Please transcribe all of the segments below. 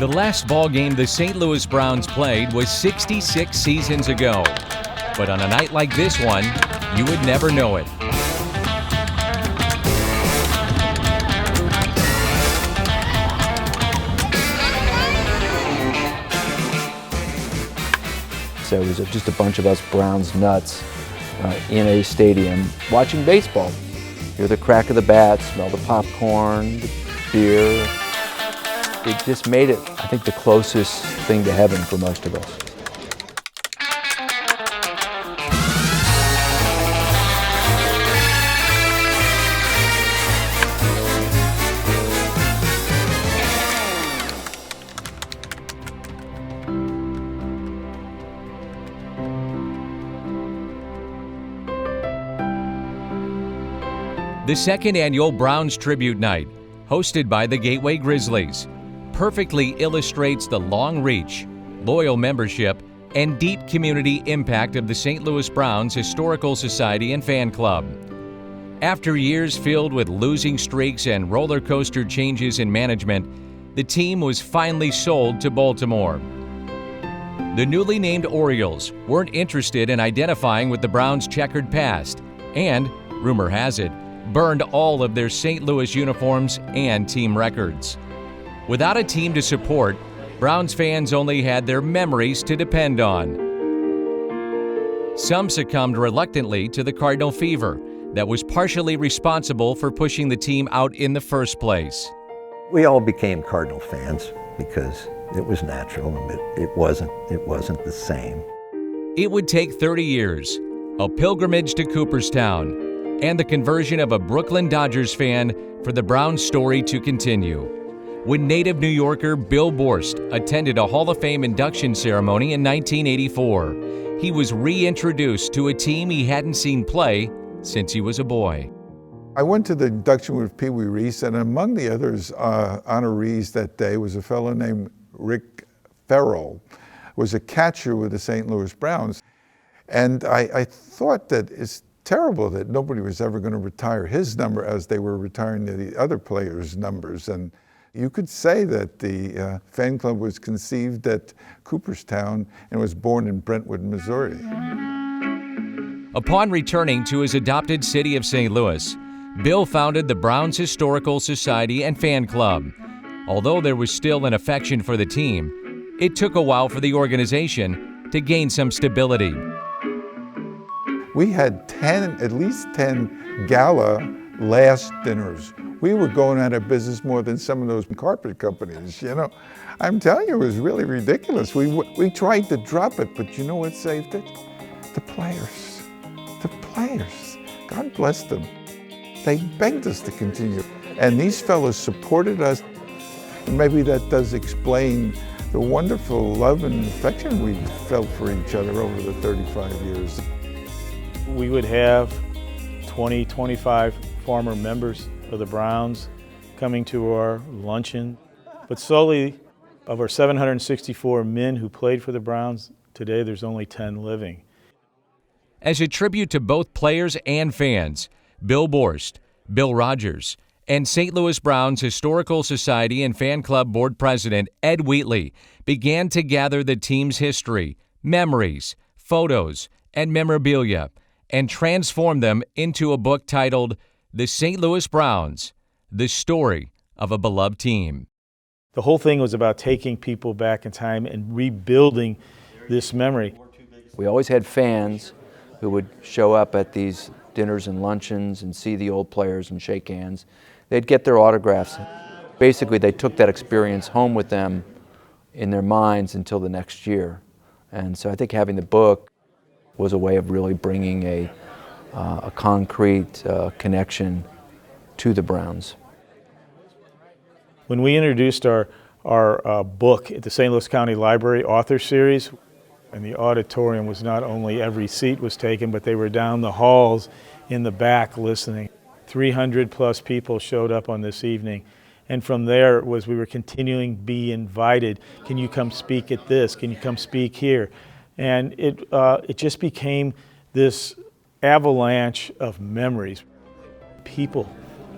The last ball game the St. Louis Browns played was 66 seasons ago. But on a night like this one, you would never know it. So it was just a bunch of us Browns nuts in a stadium watching baseball. Hear the crack of the bat, smell the popcorn, the beer. It just made it, I think, the closest thing to heaven for most of us. The second annual Browns Tribute Night, hosted by the Gateway Grizzlies, perfectly illustrates the long reach, loyal membership, and deep community impact of the St. Louis Browns Historical Society and Fan Club. After years filled with losing streaks and roller coaster changes in management, the team was finally sold to Baltimore. The newly named Orioles weren't interested in identifying with the Browns' checkered past and, rumor has it, burned all of their St. Louis uniforms and team records. Without a team to support, Browns fans only had their memories to depend on. Some succumbed reluctantly to the Cardinal fever that was partially responsible for pushing the team out in the first place. We all became Cardinal fans because it was natural, but it wasn't the same. It would take 30 years, a pilgrimage to Cooperstown, and the conversion of a Brooklyn Dodgers fan for the Browns story to continue. When native New Yorker Bill Borst attended a Hall of Fame induction ceremony in 1984, he was reintroduced to a team he hadn't seen play since he was a boy. I went to the induction with Pee Wee Reese, and among the others honorees that day was a fellow named Rick Ferrell, was a catcher with the St. Louis Browns. And I thought that it's terrible that nobody was ever going to retire his number as they were retiring the other players' numbers. And you could say that the fan club was conceived at Cooperstown and was born in Brentwood, Missouri. Upon returning to his adopted city of St. Louis, Bill founded the Browns Historical Society and Fan Club. Although there was still an affection for the team, it took a while for the organization to gain some stability. We had at least 10 gala last dinners. We were going out of business more than some of those carpet companies, you know. I'm telling you, it was really ridiculous. We tried to drop it, but you know what saved it? The players. The players. God bless them. They begged us to continue. And these fellows supported us. Maybe that does explain the wonderful love and affection we felt for each other over the 35 years. We would have 20, 25 former members of the Browns coming to our luncheon. But slowly, of our 764 men who played for the Browns, today there's only 10 living. As a tribute to both players and fans, Bill Borst, Bill Rogers, and St. Louis Browns Historical Society and Fan Club Board President Ed Wheatley began to gather the team's history, memories, photos, and memorabilia, and transform them into a book titled The St. Louis Browns, The Story of a Beloved Team. The whole thing was about taking people back in time and rebuilding this memory. We always had fans who would show up at these dinners and luncheons and see the old players and shake hands. They'd get their autographs. Basically, they took that experience home with them in their minds until the next year. And so I think having the book was a way of really bringing a concrete connection to the Browns. When we introduced our book at the St. Louis County Library Author Series, and the auditorium was not only every seat was taken, but they were down the halls in the back listening. 300 plus people showed up on this evening. And from there was we were continuing to be invited. Can you come speak at this? Can you come speak here? And it just became this avalanche of memories. People,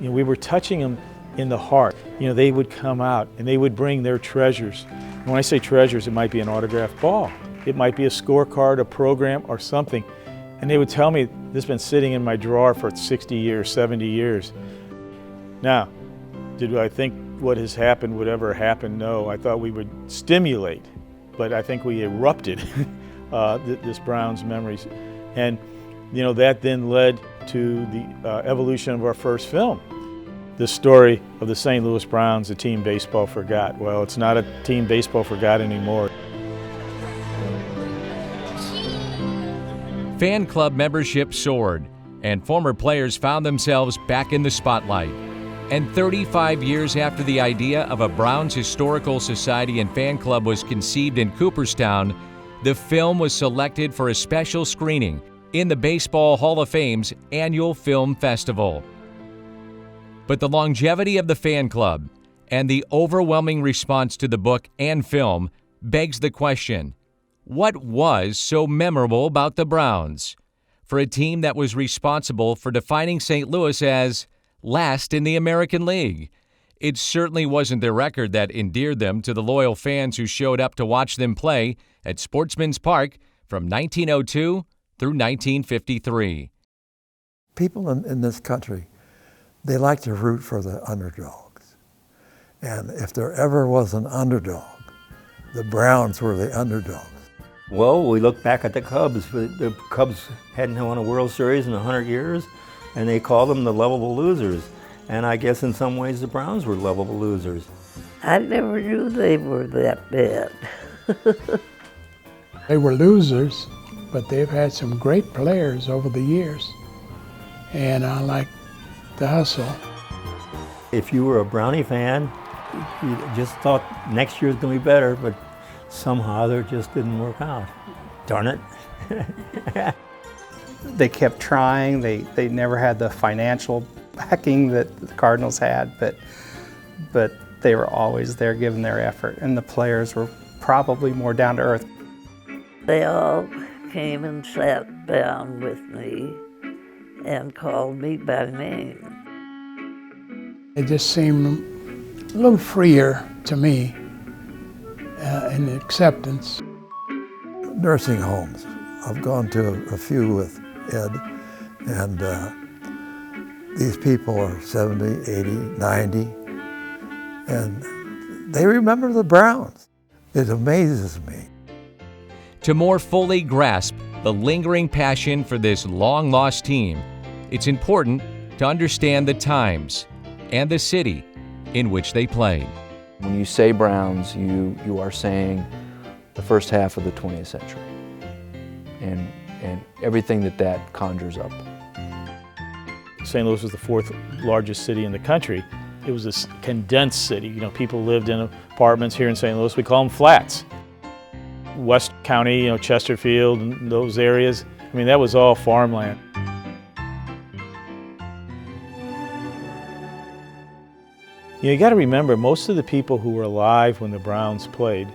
we were touching them in the heart. You know, they would come out and they would bring their treasures. And when I say treasures, it might be an autographed ball. It might be a scorecard, a program, or something. And they would tell me, this has been sitting in my drawer for 60 years, 70 years. Now, did I think what has happened would ever happen? No, I thought we would stimulate, but I think we erupted this Browns memories. And you know, that then led to the evolution of our first film. The story of the St. Louis Browns, a team baseball forgot. Well, it's not a team baseball forgot anymore. Fan club membership soared, and former players found themselves back in the spotlight. And 35 years after the idea of a Browns Historical Society and Fan Club was conceived in Cooperstown, the film was selected for a special screening in the Baseball Hall of Fame's annual film festival. But the longevity of the fan club and the overwhelming response to the book and film begs the question, what was so memorable about the Browns? For a team that was responsible for defining St. Louis as last in the American League. It certainly wasn't their record that endeared them to the loyal fans who showed up to watch them play at Sportsman's Park from 1902 through 1953. People in this country, they like to root for the underdogs. And if there ever was an underdog, the Browns were the underdogs. Well, we look back at the Cubs. The Cubs hadn't won a World Series in 100 years, and they called them the lovable losers. And I guess in some ways the Browns were lovable losers. I never knew they were that bad. They were losers, but they've had some great players over the years. And I like the hustle. If you were a Brownie fan, you just thought next year's going to be better, but somehow it just didn't work out. Darn it. They kept trying. They never had the financial backing that the Cardinals had, but they were always there giving their effort, and the players were probably more down to earth. They all came and sat down with me and called me by name. It just seemed a little freer to me in acceptance. Nursing homes. I've gone to a few with Ed, and these people are 70, 80, 90, and they remember the Browns. It amazes me. To more fully grasp the lingering passion for this long-lost team, it's important to understand the times and the city in which they played. When you say Browns, you are saying the first half of the 20th century and everything that conjures up. St. Louis was the fourth largest city in the country. It was this condensed city. You know, people lived in apartments here in St. Louis. We call them flats. West County, you know, Chesterfield, and those areas. I mean, that was all farmland. You got to remember, most of the people who were alive when the Browns played,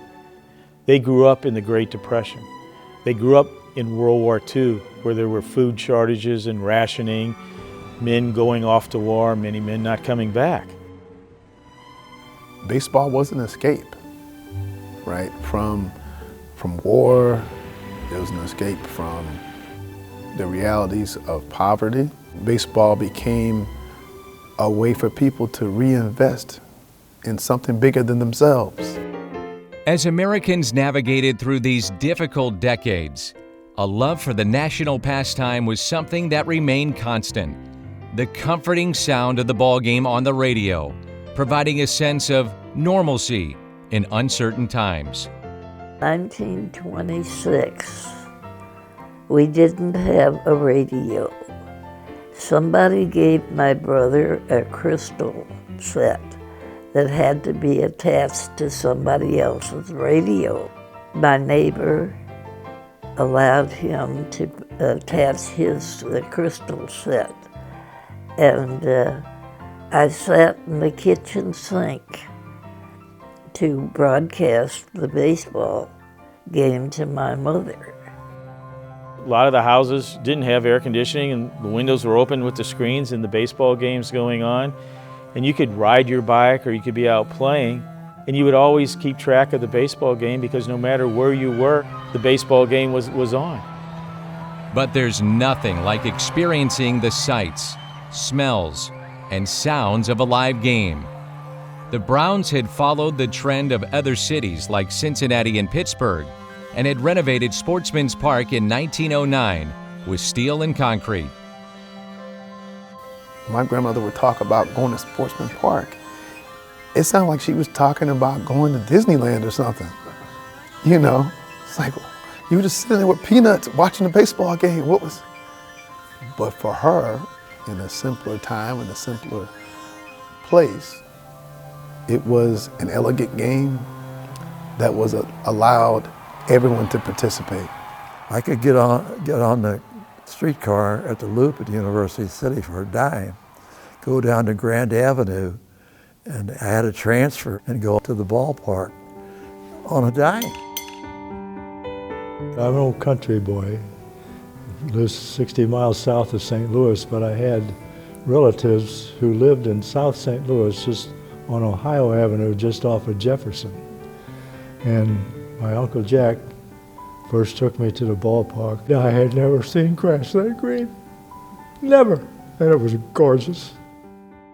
they grew up in the Great Depression. They grew up in World War II, where there were food shortages and rationing, men going off to war, many men not coming back. Baseball was an escape, right? From war, it was an escape from the realities of poverty. Baseball became a way for people to reinvest in something bigger than themselves. As Americans navigated through these difficult decades, a love for the national pastime was something that remained constant. The comforting sound of the ballgame on the radio, providing a sense of normalcy in uncertain times. 1926, we didn't have a radio. Somebody gave my brother a crystal set that had to be attached to somebody else's radio. My neighbor allowed him to attach the crystal set, and I sat in the kitchen sink to broadcast the baseball game to my mother. A lot of the houses didn't have air conditioning, and the windows were open with the screens and the baseball games going on. and you could ride your bike or you could be out playing, and you would always keep track of the baseball game because no matter where you were, the baseball game was on. But there's nothing like experiencing the sights, smells, and sounds of a live game. The Browns had followed the trend of other cities like Cincinnati and Pittsburgh and had renovated Sportsman's Park in 1909 with steel and concrete. My grandmother would talk about going to Sportsman Park. It sounded like she was talking about going to Disneyland or something. You know, it's like you were just sitting there with peanuts watching a baseball game. But for her, in a simpler time, in a simpler place, it was an elegant game that was allowed everyone to participate. I could get on the streetcar at the Loop at University City for a dime, go down to Grand Avenue, and I had a transfer and go to the ballpark on a dime. I'm an old country boy, lives 60 miles south of St. Louis, but I had relatives who lived in South St. Louis, just on Ohio Avenue, just off of Jefferson. And my Uncle Jack first took me to the ballpark. I had never seen grassland green, never, and it was gorgeous.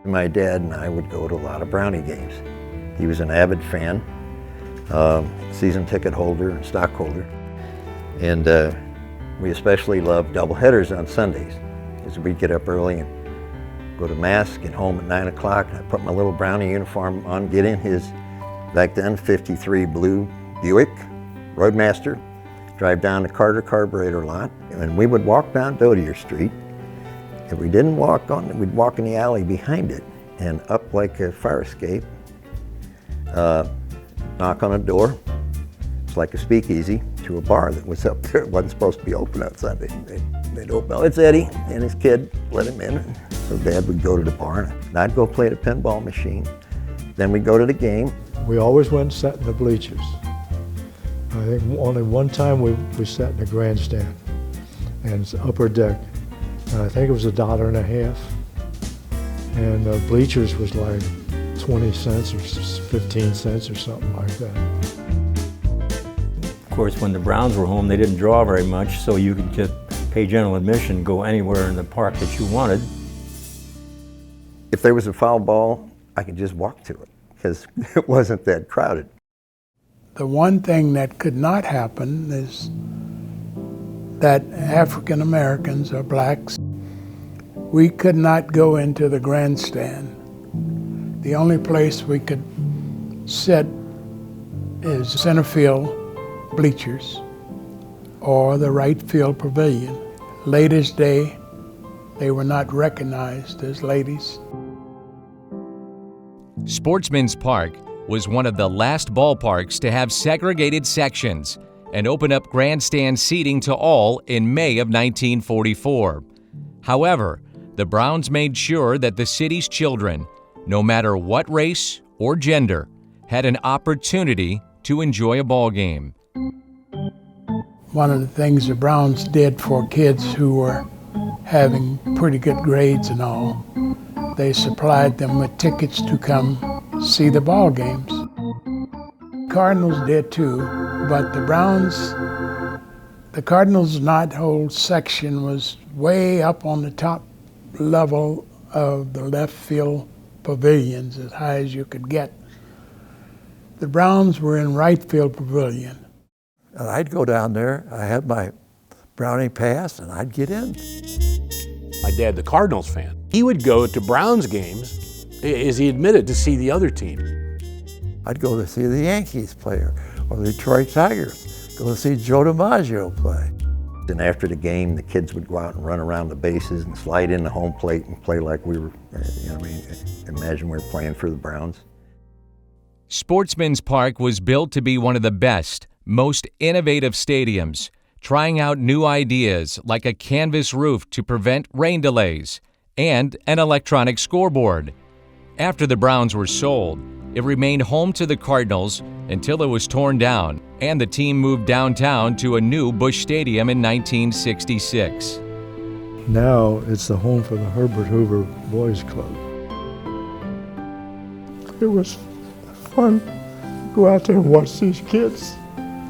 My dad and I would go to a lot of Brownie games. He was an avid fan, season ticket holder and stockholder, and we especially loved doubleheaders on Sundays, because we'd get up early and go to Mass, get home at 9 o'clock, and I'd put my little Brownie uniform on, get in his, back then, 53 blue Buick Roadmaster, drive down to Carter Carburetor lot, and we would walk down Doby Street. If we didn't walk on, we'd walk in the alley behind it and up like a fire escape, knock on a door. It's like a speakeasy to a bar that was up there. It wasn't supposed to be open on Sunday. They'd open, oh, it's Eddie and his kid, let him in. So Dad would go to the bar and I'd go play the pinball machine. Then we'd go to the game. We always went and sat in the bleachers. I think only one time we sat in the grandstand and upper deck. And I think it was $1.50. And the bleachers was like 20 cents or 15 cents or something like that. Of course, when the Browns were home, they didn't draw very much, so you could just pay general admission, go anywhere in the park that you wanted. If there was a foul ball, I could just walk to it because it wasn't that crowded. The one thing that could not happen is that African Americans or blacks, we could not go into the grandstand. The only place we could sit is center field bleachers or the right field pavilion. Ladies' Day, they were not recognized as ladies. Sportsman's Park was one of the last ballparks to have segregated sections and open up grandstand seating to all in May of 1944. However, the Browns made sure that the city's children, no matter what race or gender, had an opportunity to enjoy a ball game. One of the things the Browns did for kids who were having pretty good grades and all, they supplied them with tickets to come see the ball games. Cardinals did too, but the Cardinals' knot-hole section was way up on the top level of the left field pavilions, as high as you could get. The Browns were in right field pavilion. And I'd go down there, I had my Brownie pass, and I'd get in. My dad, the Cardinals fan, he would go to Browns games, as he admitted, to see the other team. I'd go to see the Yankees play or the Detroit Tigers, go to see Joe DiMaggio play. And after the game, the kids would go out and run around the bases and slide in the home plate and play like we were, imagine we were playing for the Browns. Sportsman's Park was built to be one of the best, most innovative stadiums, trying out new ideas like a canvas roof to prevent rain delays and an electronic scoreboard. After the Browns were sold, it remained home to the Cardinals until it was torn down and the team moved downtown to a new Busch Stadium in 1966. Now it's the home for the Herbert Hoover Boys Club. It was fun to go out there and watch these kids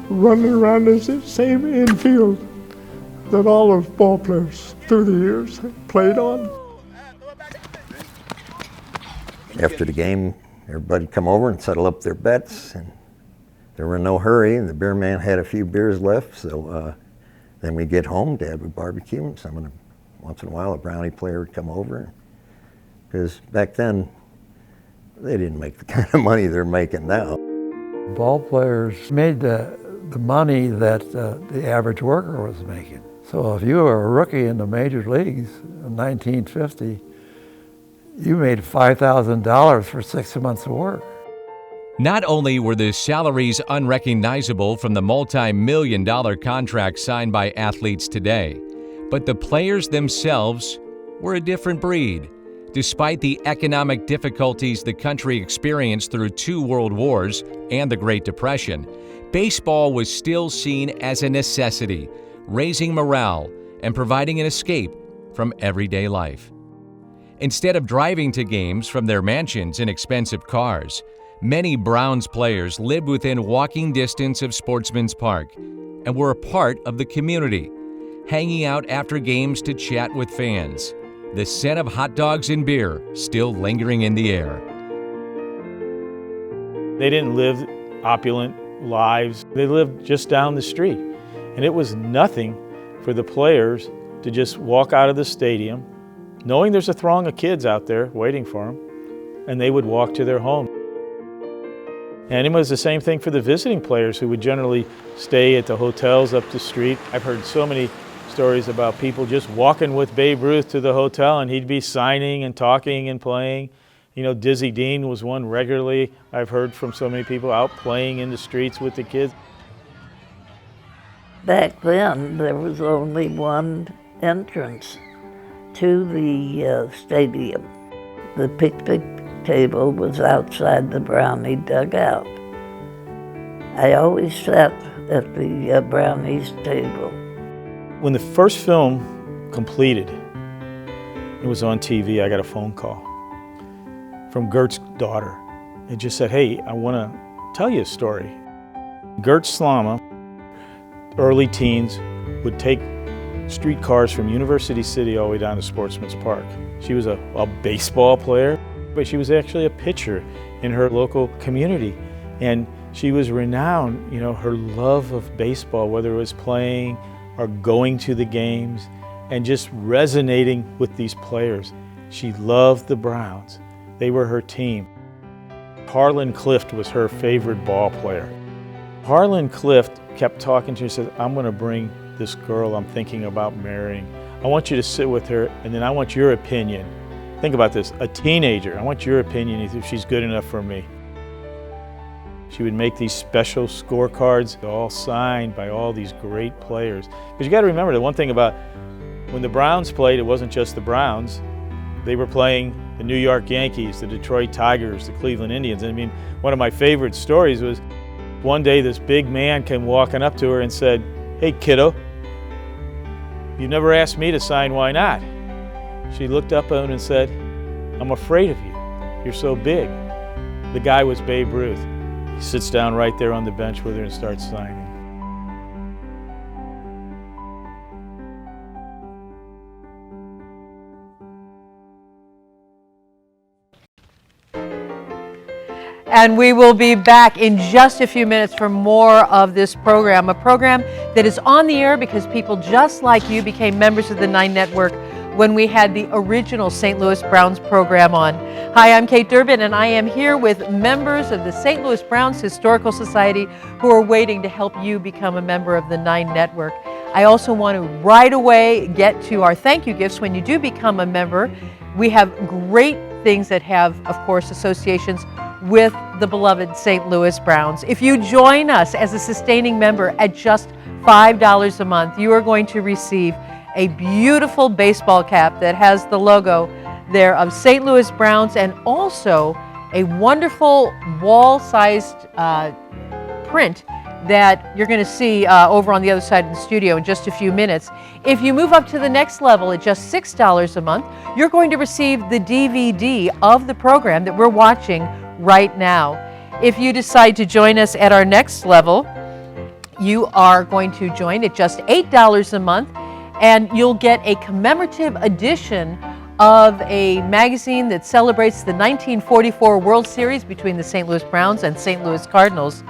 running around this same infield that all those ball players through the years played on. After the game, everybody'd come over and settle up their bets, and there were no hurry, and the beer man had a few beers left, so then we'd get home, Dad would barbecue, and once in a while a Brownie player would come over, because back then they didn't make the kind of money they're making now. Ball players made the money that the average worker was making. So if you were a rookie in the major leagues in 1950, you made $5,000 for 6 months of work. Not only were the salaries unrecognizable from the multi-million-dollar contracts signed by athletes today, but the players themselves were a different breed. Despite the economic difficulties the country experienced through 2 world wars and the Great Depression, baseball was still seen as a necessity, raising morale and providing an escape from everyday life. Instead of driving to games from their mansions in expensive cars, many Browns players lived within walking distance of Sportsman's Park and were a part of the community, hanging out after games to chat with fans, the scent of hot dogs and beer still lingering in the air. They didn't live opulent lives. They lived just down the street. And it was nothing for the players to just walk out of the stadium, knowing there's a throng of kids out there waiting for them, and they would walk to their home. And it was the same thing for the visiting players who would generally stay at the hotels up the street. I've heard so many stories about people just walking with Babe Ruth to the hotel, and he'd be signing and talking and playing. You know, Dizzy Dean was one regularly. I've heard from so many people out playing in the streets with the kids. Back then, there was only one entrance to the stadium. The picnic table was outside the Brownie dugout. I always sat at the Brownies table. When the first film completed, it was on TV, I got a phone call from Gert's daughter. It just said, hey, I want to tell you a story. Gert Slama, early teens, would take streetcars from University City all the way down to Sportsman's Park. She was a baseball player, but she was actually a pitcher in her local community. And she was renowned, you know, her love of baseball, whether it was playing or going to the games and just resonating with these players. She loved the Browns. They were her team. Harlan Clift was her favorite ball player. Harlan Clift kept talking to her and said, I'm going to bring this girl I'm thinking about marrying. I want you to sit with her, and then I want your opinion. Think about this, a teenager. I want your opinion if she's good enough for me. She would make these special scorecards, all signed by all these great players. Because you got to remember the one thing about when the Browns played, it wasn't just the Browns. They were playing the New York Yankees, the Detroit Tigers, the Cleveland Indians. I mean, one of my favorite stories was one day this big man came walking up to her and said, hey kiddo, you never asked me to sign, why not? She looked up at him and said, I'm afraid of you. You're so big. The guy was Babe Ruth. He sits down right there on the bench with her and starts signing. And we will be back in just a few minutes for more of this program, a program that is on the air because people just like you became members of the 9 Network when we had the original St. Louis Browns program on. Hi, I'm Kate Durbin, and I am here with members of the St. Louis Browns Historical Society who are waiting to help you become a member of the 9 Network. I also want to right away get to our thank you gifts when you do become a member. We have great things that have, of course, associations with the beloved St. Louis Browns. If you join us as a sustaining member at just $5 a month, you are going to receive a beautiful baseball cap that has the logo there of St. Louis Browns and also a wonderful wall-sized print that you're going to see over on the other side of the studio in just a few minutes. If you move up to the next level at just $6 a month, you're going to receive the DVD of the program that we're watching right now. If you decide to join us at our next level, you are going to join at just $8 a month, and you'll get a commemorative edition of a magazine that celebrates the 1944 World Series between the St. Louis Browns and St. Louis Cardinals.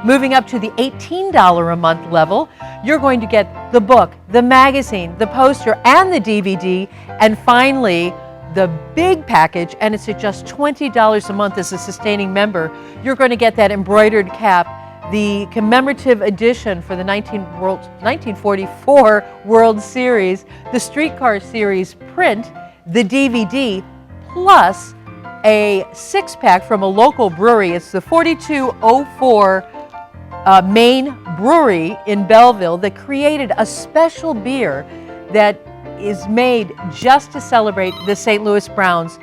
Moving up to the $18 a month level, you're going to get the book, the magazine, the poster, and the DVD, and finally, the big package, and it's at just $20 a month as a sustaining member. You're going to get that embroidered cap, the commemorative edition for the 1944 World Series, the Streetcar Series print, the DVD, plus a six-pack from a local brewery. It's the 4204 Maine Brewery in Belleville that created a special beer that is made just to celebrate the St. Louis Browns.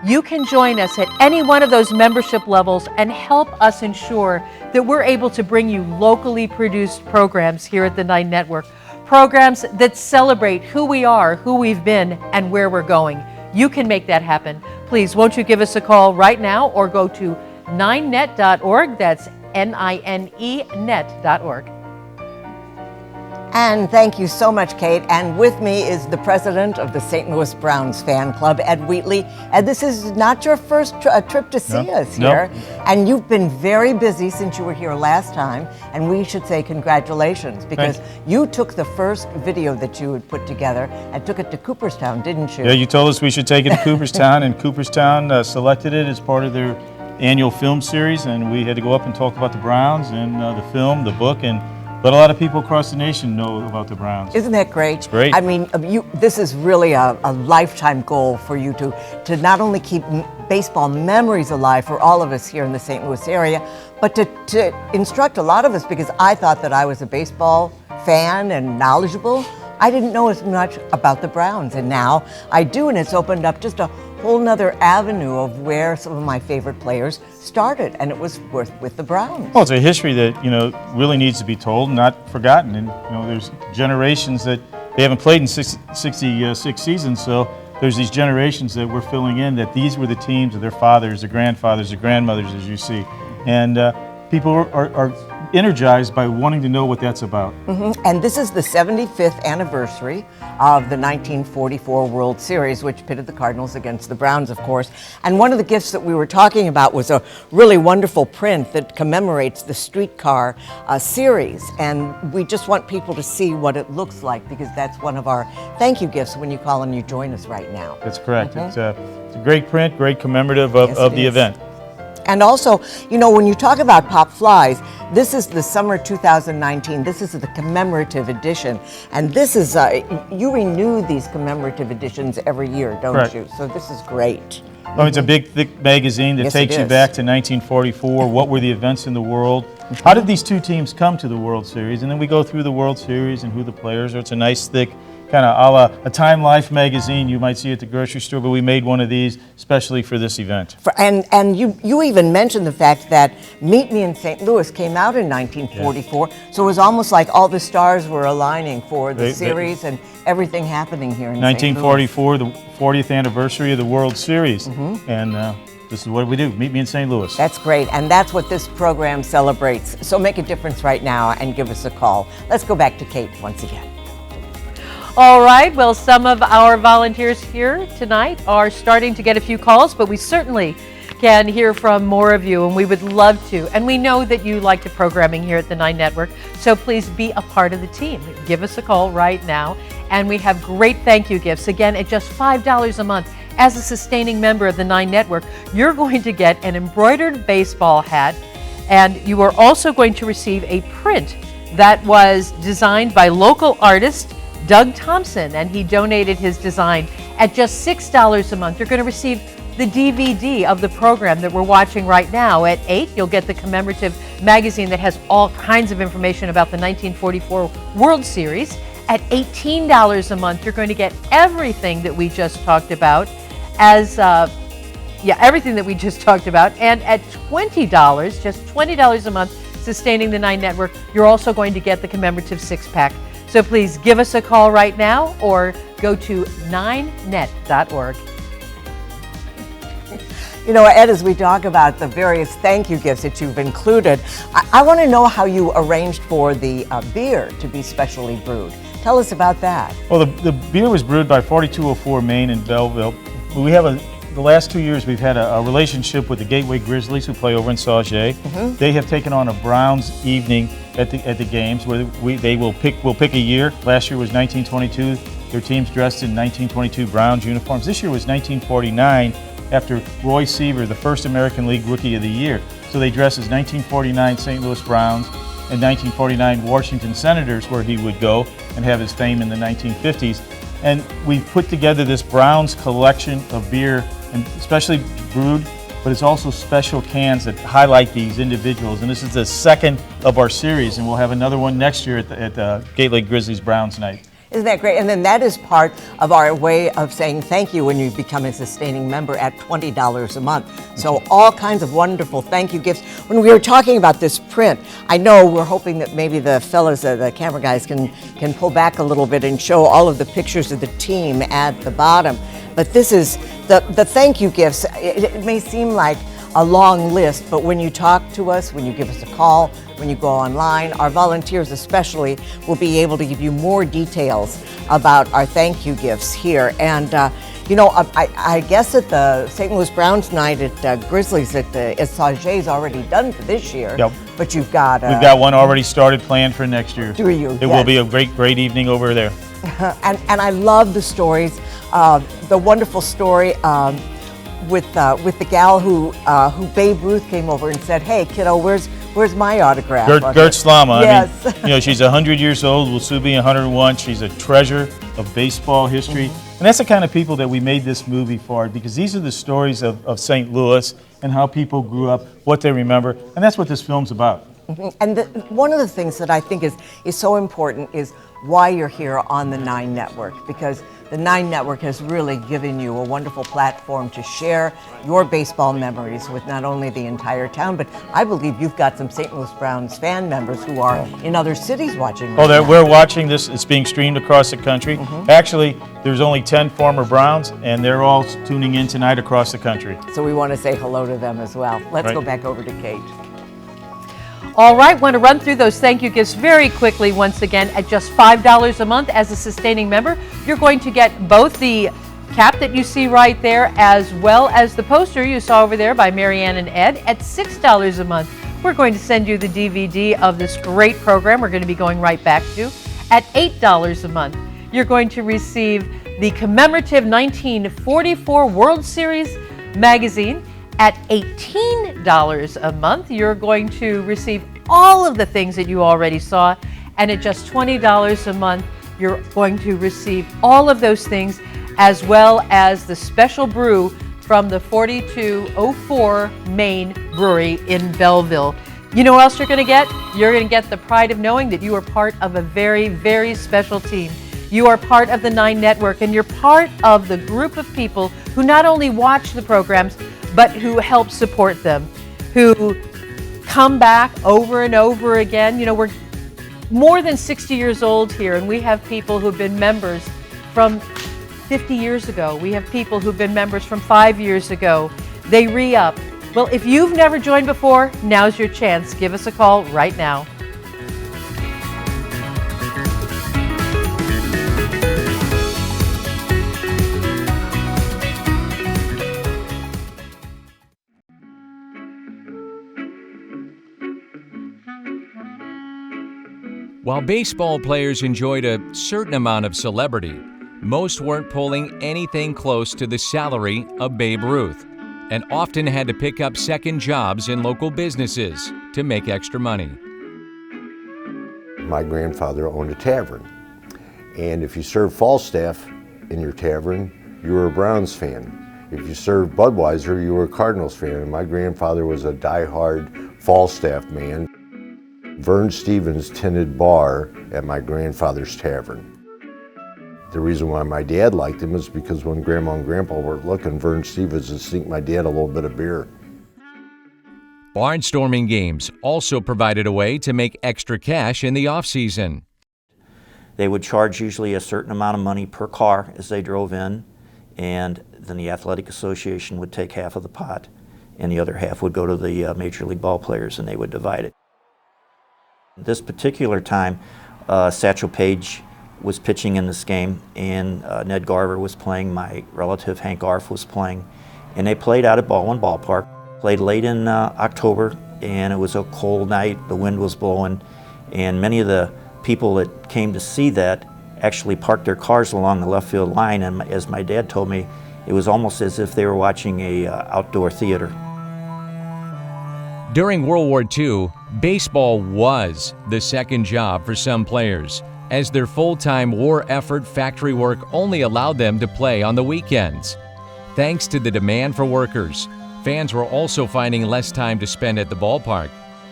You can join us at any one of those membership levels and help us ensure that we're able to bring you locally produced programs here at the 9 Network. Programs that celebrate who we are, who we've been, and where we're going. You can make that happen. Please, won't you give us a call right now or go to 9net.org. That's NINE net.org. And thank you so much, Kate. And with me is the president of the St. Louis Browns fan club, Ed Wheatley. Ed, this is not your first trip to see us here. And you've been very busy since you were here last time. And we should say congratulations, because you took the first video that you had put together and took it to Cooperstown, didn't you? Yeah, you told us we should take it to Cooperstown, and Cooperstown selected it as part of their annual film series. And we had to go up and talk about the Browns and the film, the book, and let a lot of people across the nation know about the Browns. Isn't that great? It's great. I mean, this is really a lifetime goal for you to not only keep baseball memories alive for all of us here in the St. Louis area, but to instruct a lot of us, because I thought that I was a baseball fan and knowledgeable. I didn't know as much about the Browns, and now I do, and it's opened up just a whole nother avenue of where some of my favorite players started, and it was with the Browns. Well, it's a history that, really needs to be told, not forgotten. And, there's generations that they haven't played in 66 seasons, so there's these generations that we're filling in, that these were the teams of their fathers, their grandfathers, their grandmothers, as you see. And people are energized by wanting to know what that's about. And this is the 75th anniversary of the 1944 World Series, which pitted the Cardinals against the Browns, of course. And one of the gifts that we were talking about was a really wonderful print that commemorates the Streetcar series. And we just want people to see what it looks like, because that's one of our thank you gifts when you call and you join us right now. That's correct. It's a great print, great commemorative of the event. And also, when you talk about pop flies, this is the summer 2019. This is the commemorative edition. And this is, you renew these commemorative editions every year, don't you? So this is great. Oh, it's a big, thick magazine that takes you back to 1944. What were the events in the world? How did these two teams come to the World Series? And then we go through the World Series and who the players are. It's a nice, thick, kind of a la a Time Life magazine you might see at the grocery store, but we made one of these especially for this event. And you even mentioned the fact that Meet Me in St. Louis came out in 1944, so it was almost like all the stars were aligning for the series and everything happening here in 1944, the 40th anniversary of the World Series, and this is what we do, Meet Me in St. Louis. That's great, and that's what this program celebrates. So make a difference right now and give us a call. Let's go back to Kate once again. All right, well, some of our volunteers here tonight are starting to get a few calls, but we certainly can hear from more of you, and we would love to. And we know that you like the programming here at the 9 Network, so please be a part of the team. Give us a call right now, and we have great thank you gifts. Again, at just $5 a month, as a sustaining member of the 9 Network, you're going to get an embroidered baseball hat, and you are also going to receive a print that was designed by local artist Doug Thompson, and he donated his design at just $6 a month. You're going to receive the DVD of the program that we're watching right now. At $8, you'll get the commemorative magazine that has all kinds of information about the 1944 World Series. At $18 a month, you're going to get everything that we just talked about everything that we just talked about. And at $20, just $20 a month, sustaining the 9 Network, you're also going to get the commemorative six-pack. So please give us a call right now or go to 9net.org. You know, Ed, as we talk about the various thank you gifts that you've included, I want to know how you arranged for the beer to be specially brewed. Tell us about that. Well, the beer was brewed by 4204 Main in Belleville. We have the last 2 years we've had a relationship with the Gateway Grizzlies who play over in Sauget. They have taken on a Browns evening at the games where we'll pick a year. Last year was 1922. Their team's dressed in 1922 Browns uniforms. This year was 1949 after Roy Seaver, the first American League Rookie of the Year. So they dress as 1949 St. Louis Browns and 1949 Washington Senators, where he would go and have his fame in the 1950s. And we've put together this Browns collection of beer, and especially brewed, but it's also special cans that highlight these individuals. And this is the second of our series, and we'll have another one next year at the Gateway Grizzlies Browns night. Isn't that great? And then that is part of our way of saying thank you when you become a sustaining member at $20 a month. So all kinds of wonderful thank you gifts. When we were talking about this print, I know we're hoping that maybe the fellows, the camera guys can pull back a little bit and show all of the pictures of the team at the bottom. But this is the thank you gifts. It may seem like a long list, but when you talk to us, when you give us a call, when you go online, our volunteers especially will be able to give you more details about our thank you gifts here. And you know, I guess at the St. Louis Browns night at Grizzlies at Sauget is already done for this year. Yep. But you've got we've got one already started planned for next year. Do you? It will be a great evening over there. And I love the stories. The wonderful story with the gal who Babe Ruth came over and said, "Hey, kiddo, where's my autograph?" Gert Slama. Yes. I mean, you know, she's 100 years old. Will soon be 101. She's a treasure of baseball history, and that's the kind of people that we made this movie for, because these are the stories of St. Louis and how people grew up, what they remember, and that's what this film's about. And one of the things that I think is so important is why you're here on the 9 Network, because the 9 Network has really given you a wonderful platform to share your baseball memories with not only the entire town, but I believe you've got some St. Louis Browns fan members who are in other cities watching. We're watching this. It's being streamed across the country. Actually, there's only 10 former Browns, and they're all tuning in tonight across the country. So we want to say hello to them as well. Let's go back over to Kate. All right, want to run through those thank you gifts very quickly once again. At just $5 a month as a sustaining member, you're going to get both the cap that you see right there as well as the poster you saw over there by Marianne and Ed. At $6 a month, we're going to send you the DVD of this great program we're going to be going right back to. At $8 a month, you're going to receive the commemorative 1944 World Series magazine. At $18 a month, you're going to receive all of the things that you already saw. And at just $20 a month, you're going to receive all of those things, as well as the special brew from the 4204 Main Brewery in Belleville. You know what else you're going to get? You're going to get the pride of knowing that you are part of a very, very special team. You are part of the 9 Network, and you're part of the group of people who not only watch the programs, but who help support them, who come back over and over again. You know, we're more than 60 years old here, and we have people who've been members from 50 years ago. We have people who've been members from 5 years ago. They re-up. Well, if you've never joined before, now's your chance. Give us a call right now. While baseball players enjoyed a certain amount of celebrity, most weren't pulling anything close to the salary of Babe Ruth, and often had to pick up second jobs in local businesses to make extra money. My grandfather owned a tavern, and if you served Falstaff in your tavern, you were a Browns fan. If you served Budweiser, you were a Cardinals fan, and my grandfather was a die-hard Falstaff man. Vern Stevens tended bar at my grandfather's tavern. The reason why my dad liked him is because when Grandma and Grandpa were looking, Vern Stevens would sneak my dad a little bit of beer. Barnstorming games also provided a way to make extra cash in the off-season. They would charge usually a certain amount of money per car as they drove in, and then the Athletic Association would take half of the pot, and the other half would go to the Major League ball players, and they would divide it. This particular time, Satchel Paige was pitching in this game, and Ned Garver was playing, my relative Hank Arf was playing, and they played out at Baldwin Ballpark. Played late in October, and it was a cold night, the wind was blowing, and many of the people that came to see that actually parked their cars along the left field line, and as my dad told me, it was almost as if they were watching a outdoor theater. During World War II, baseball was the second job for some players, as their full-time war effort factory work only allowed them to play on the weekends. Thanks to the demand for workers, fans were also finding less time to spend at the ballpark.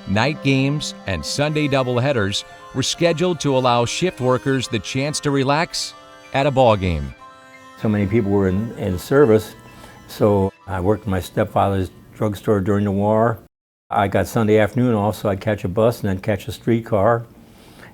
Night games and Sunday doubleheaders were scheduled to allow shift workers the chance to relax at a ball game. So many people were in service, so I worked in my stepfather's drugstore during the war. I got Sunday afternoon off, so I'd catch a bus and then catch a streetcar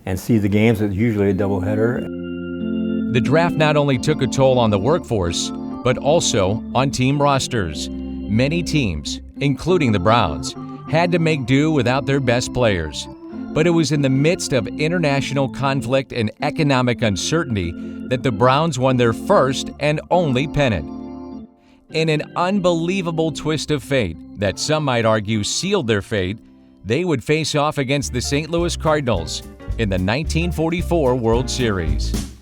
and see the games. It was usually a doubleheader. The draft not only took a toll on the workforce, but also on team rosters. Many teams, including the Browns, had to make do without their best players. But it was in the midst of international conflict and economic uncertainty that the Browns won their first and only pennant. In an unbelievable twist of fate that some might argue sealed their fate, they would face off against the St. Louis Cardinals in the 1944 World Series.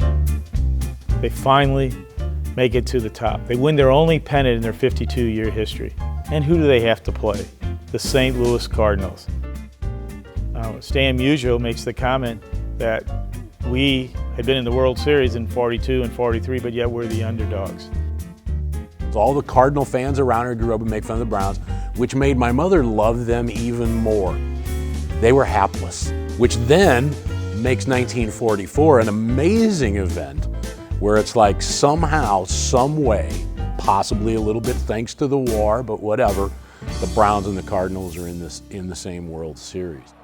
They finally make it to the top. They win their only pennant in their 52-year history. And who do they have to play? The St. Louis Cardinals. Stan Musial makes the comment that we had been in the World Series in 42 and 43, but yet we're the underdogs. All the Cardinal fans around her grew up and make fun of the Browns, which made my mother love them even more. They were hapless, which then makes 1944 an amazing event where it's like somehow, some way, possibly a little bit thanks to the war, but whatever, the Browns and the Cardinals are in the same World Series.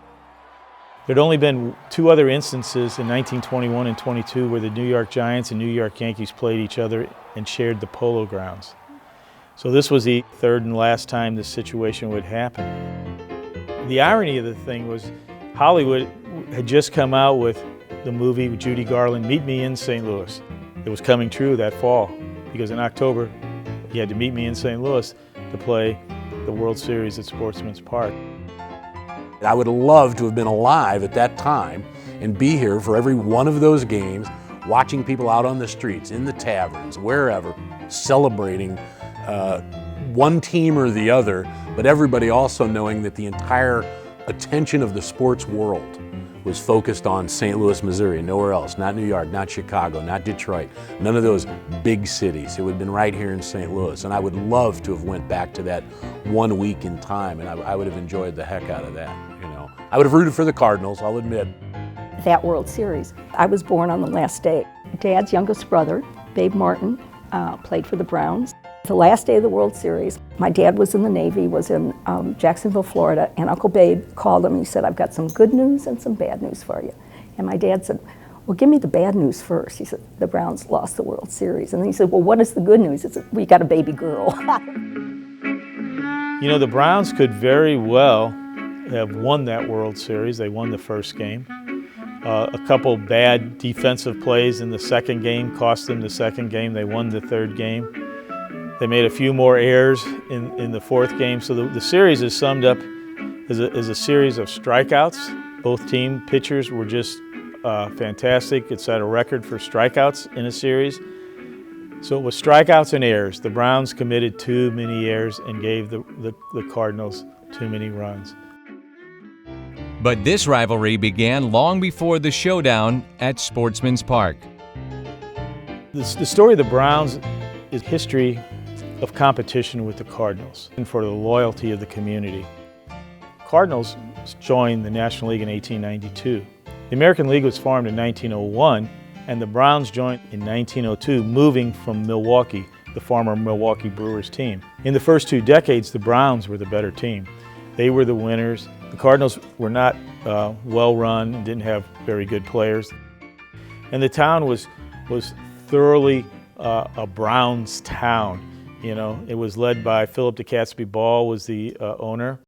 There'd only been two other instances in 1921 and 22 where the New York Giants and New York Yankees played each other and shared the Polo Grounds. So this was the third and last time this situation would happen. The irony of the thing was Hollywood had just come out with the movie with Judy Garland, Meet Me in St. Louis. It was coming true that fall because in October you had to meet me in St. Louis to play the World Series at Sportsman's Park. I would love to have been alive at that time and be here for every one of those games, watching people out on the streets, in the taverns, wherever, celebrating one team or the other, but everybody also knowing that the entire attention of the sports world was focused on St. Louis, Missouri, nowhere else, not New York, not Chicago, not Detroit, none of those big cities. It would have been right here in St. Louis, and I would love to have went back to that 1 week in time, and I would have enjoyed the heck out of that, you know. I would have rooted for the Cardinals, I'll admit. That World Series. I was born on the last day. Dad's youngest brother, Babe Martin, played for the Browns. The last day of the World Series, my dad was in the Navy, was in Jacksonville, Florida, and Uncle Babe called him and he said, I've got some good news and some bad news for you. And my dad said, well, give me the bad news first. He said, the Browns lost the World Series. And then he said, well, what is the good news? He said, we got a baby girl. You know, the Browns could very well have won that World Series. They won the first game. A couple bad defensive plays in the second game cost them the second game. They won the third game. They made a few more errors in the fourth game. So the series is summed up as a series of strikeouts. Both team pitchers were just fantastic. It set a record for strikeouts in a series. So it was strikeouts and errors. The Browns committed too many errors and gave the Cardinals too many runs. But this rivalry began long before the showdown at Sportsman's Park. The story of the Browns is history of competition with the Cardinals and for the loyalty of the community. Cardinals joined the National League in 1892. The American League was formed in 1901, and the Browns joined in 1902, moving from Milwaukee, the former Milwaukee Brewers team. In the first 2 decades, the Browns were the better team. They were the winners. The Cardinals were not well run and didn't have very good players. And the town was thoroughly a Browns town. You know, it was led by Philip DeCatsby Ball was the owner.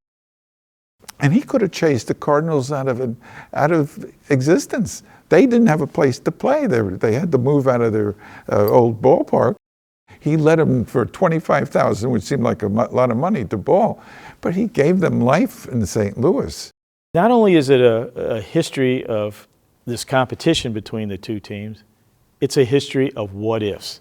And he could have chased the Cardinals out of existence. They didn't have a place to play. They had to move out of their old ballpark. He let them for $25,000, which seemed like a lot of money to ball, but he gave them life in St. Louis. Not only is it a history of this competition between the two teams, it's a history of what-ifs.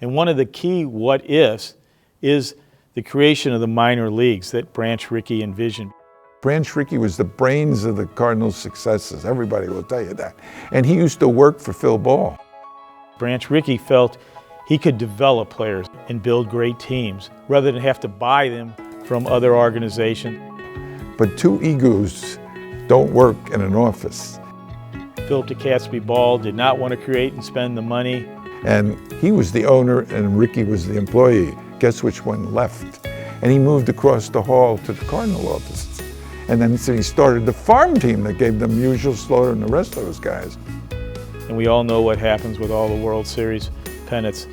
And one of the key what-ifs is the creation of the minor leagues that Branch Rickey envisioned. Branch Rickey was the brains of the Cardinals' successes. Everybody will tell you that. And he used to work for Phil Ball. Branch Rickey felt he could develop players and build great teams rather than have to buy them from other organizations. But two egos don't work in an office. Philip DeCatsby Ball did not want to create and spend the money. And he was the owner and Rickey was the employee. Guess which one left? And he moved across the hall to the Cardinal offices. And then so he started the farm team that gave them Musial, Slaughter, and the rest of those guys. And we all know what happens with all the World Series pennants.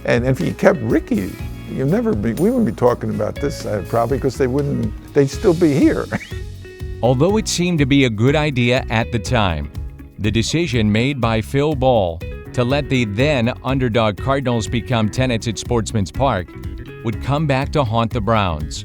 And if you kept Rickey, we wouldn't be talking about this probably because they'd still be here. Although it seemed to be a good idea at the time, the decision made by Phil Ball to let the then underdog Cardinals become tenants at Sportsman's Park would come back to haunt the Browns.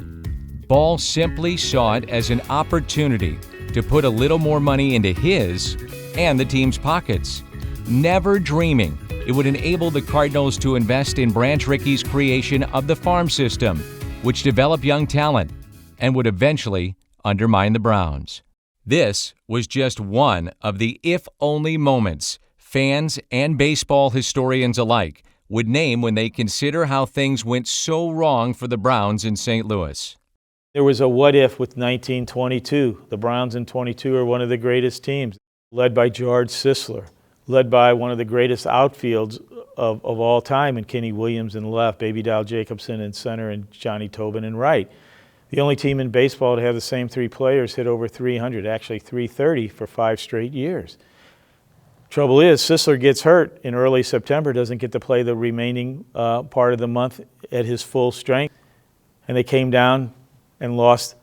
Ball simply saw it as an opportunity to put a little more money into his and the team's pockets, never dreaming it would enable the Cardinals to invest in Branch Rickey's creation of the farm system, which developed young talent and would eventually undermine the Browns. This was just one of the if-only moments fans and baseball historians alike would name when they consider how things went so wrong for the Browns in St. Louis. There was a what-if with 1922. The Browns in 22 are one of the greatest teams, led by George Sisler, led by one of the greatest outfields of all time in Kenny Williams in left, Baby Doll Jacobson in center, and Johnny Tobin in right. The only team in baseball to have the same three players hit over 300, actually 330 for 5 straight years. Trouble is, Sisler gets hurt in early September, doesn't get to play the remaining part of the month at his full strength, and they came down and lost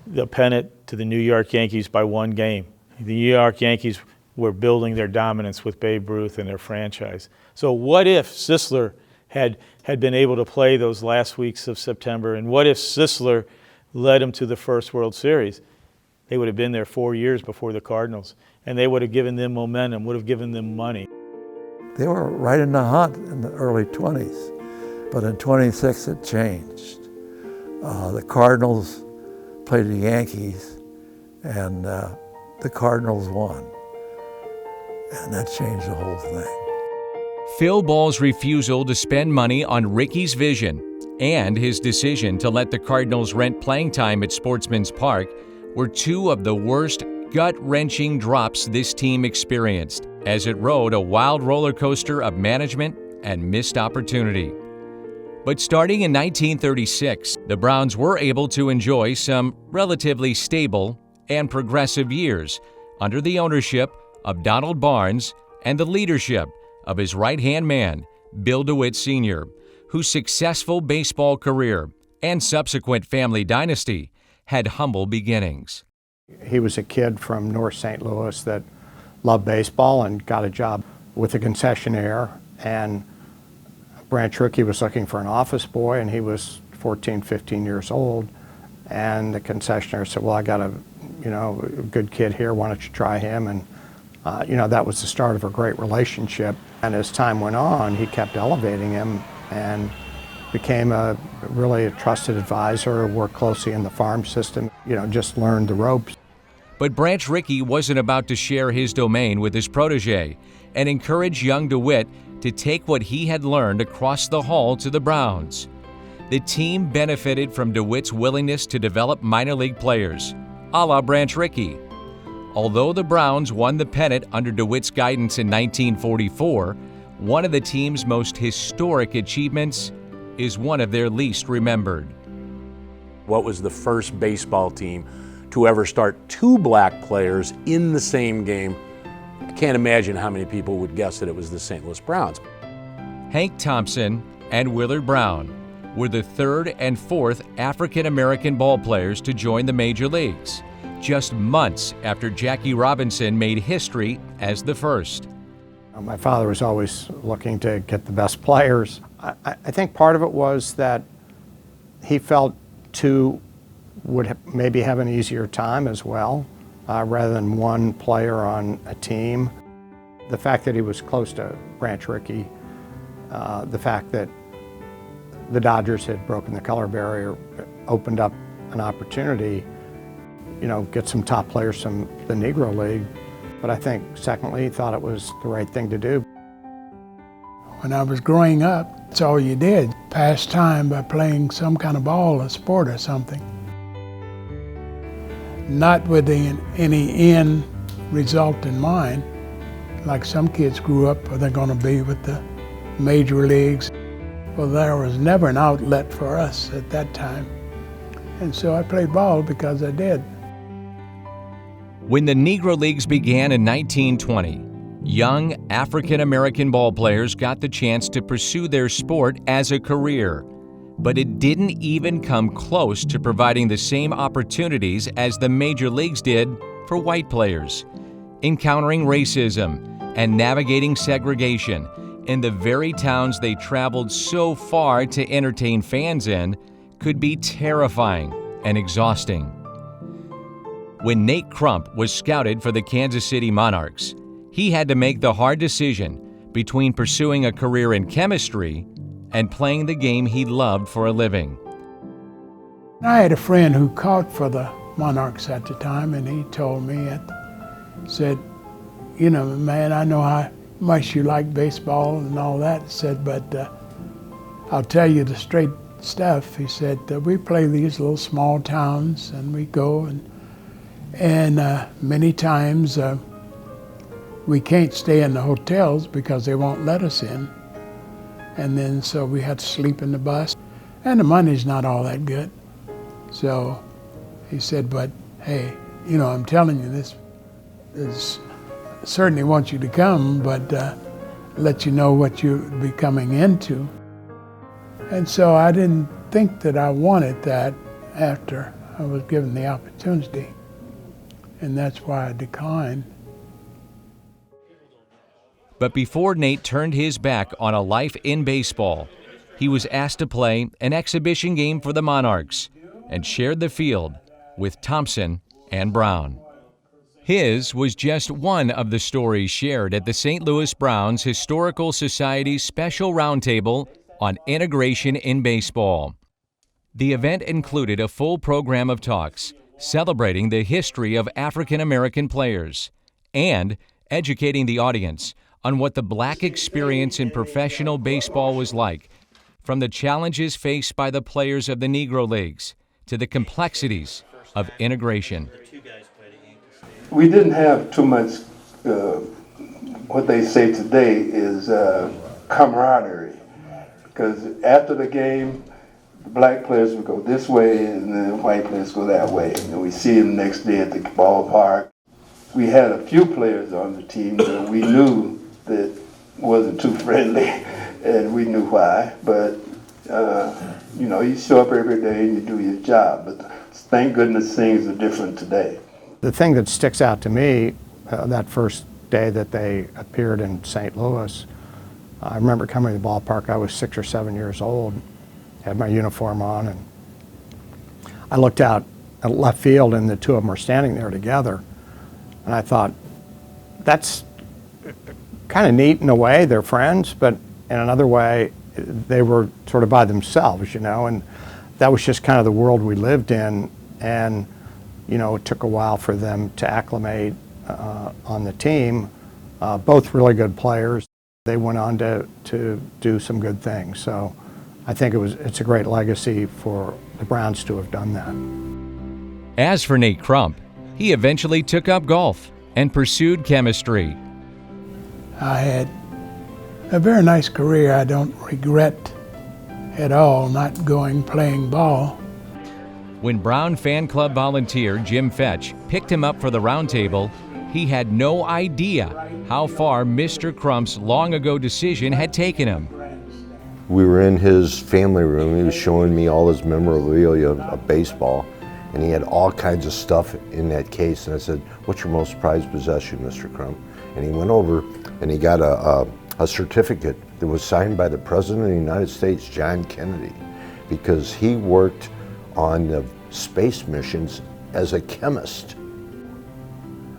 the pennant to the New York Yankees by 1 game. The New York Yankees were building their dominance with Babe Ruth and their franchise. So what if Sisler had been able to play those last weeks of September, and what if Sisler led them to the first World Series? They would have been there 4 years before the Cardinals, and they would have given them momentum, would have given them money. They were right in the hunt in the early 20s, but in 26 it changed. The Cardinals played the Yankees, and the Cardinals won. And that changed the whole thing. Phil Ball's refusal to spend money on Rickey's vision and his decision to let the Cardinals rent playing time at Sportsman's Park were two of the worst gut-wrenching drops this team experienced as it rode a wild roller coaster of management and missed opportunity. But starting in 1936, the Browns were able to enjoy some relatively stable and progressive years under the ownership of Donald Barnes and the leadership of his right-hand man, Bill DeWitt Sr., whose successful baseball career and subsequent family dynasty had humble beginnings. He was a kid from North St. Louis that loved baseball and got a job with a concessionaire, and Branch Rickey was looking for an office boy, and he was 14, 15 years old, and the concessionaire said, well, I got a good kid here, why don't you try him? And that was the start of a great relationship. And as time went on, he kept elevating him and became really a trusted advisor, worked closely in the farm system, just learned the ropes. But Branch Rickey wasn't about to share his domain with his protege and encourage young DeWitt to take what he had learned across the hall to the Browns. The team benefited from DeWitt's willingness to develop minor league players, a la Branch Rickey. Although the Browns won the pennant under DeWitt's guidance in 1944, one of the team's most historic achievements is one of their least remembered. What was the first baseball team to ever start 2 black players in the same game? I can't imagine how many people would guess that it was the St. Louis Browns. Hank Thompson and Willard Brown were the third and fourth African-American ball players to join the major leagues, just months after Jackie Robinson made history as the first. My father was always looking to get the best players. I think part of it was that he felt two would maybe have an easier time as well, rather than one player on a team. The fact that he was close to Branch Rickey, the fact that the Dodgers had broken the color barrier opened up an opportunity, get some top players from the Negro League. But I think, secondly, he thought it was the right thing to do. When I was growing up, that's all you did, pass time by playing some kind of ball, a sport or something. Not with any end result in mind, like some kids grew up, or they're going to be with the major leagues. Well, there was never an outlet for us at that time. And so I played ball because I did. When the Negro Leagues began in 1920, young African-American ball players got the chance to pursue their sport as a career. But it didn't even come close to providing the same opportunities as the major leagues did for white players. Encountering racism and navigating segregation in the very towns they traveled so far to entertain fans in could be terrifying and exhausting. When Nate Crump was scouted for the Kansas City Monarchs, he had to make the hard decision between pursuing a career in chemistry and playing the game he loved for a living. I had a friend who caught for the Monarchs at the time, and he told me, said, man, I know how much you like baseball and all that, said, but I'll tell you the straight stuff. He said, we play these little small towns, and we go, and many times we can't stay in the hotels because they won't let us in. And then so we had to sleep in the bus, and the money's not all that good. So he said, but hey, I'm telling you, this is certainly want you to come, but let you know what you'd be coming into. And so I didn't think that I wanted that after I was given the opportunity, and that's why I declined. But before Nate turned his back on a life in baseball, he was asked to play an exhibition game for the Monarchs and shared the field with Thompson and Brown. His was just one of the stories shared at the St. Louis Browns Historical Society's special roundtable on integration in baseball. The event included a full program of talks celebrating the history of African American players and educating the audience on what the black experience in professional baseball was like, from the challenges faced by the players of the Negro Leagues to the complexities of integration. We didn't have too much, what they say today is camaraderie, because after the game, the black players would go this way and the white players go that way, and we see them the next day at the ballpark. We had a few players on the team that we knew that wasn't too friendly, and we knew why, but you show up every day and you do your job, but thank goodness things are different today. The thing that sticks out to me, that first day that they appeared in St. Louis, I remember coming to the ballpark. I was 6 or 7 years old, had my uniform on, and I looked out at left field and the two of them were standing there together, and I thought, that's kind of neat in a way, they're friends, but in another way, they were sort of by themselves, and that was just kind of the world we lived in, and it took a while for them to acclimate on the team. Both really good players. They went on to do some good things, so I think it's a great legacy for the Browns to have done that. As for Nate Crump, he eventually took up golf and pursued chemistry. I had a very nice career. I don't regret at all not playing ball. When Brown fan club volunteer Jim Fetch picked him up for the roundtable, he had no idea how far Mr. Crump's long-ago decision had taken him. We were in his family room. He was showing me all his memorabilia of baseball, and he had all kinds of stuff in that case. And I said, "What's your most prized possession, Mr. Crump?" And he went over and he got a certificate that was signed by the President of the United States, John Kennedy, because he worked on the space missions as a chemist.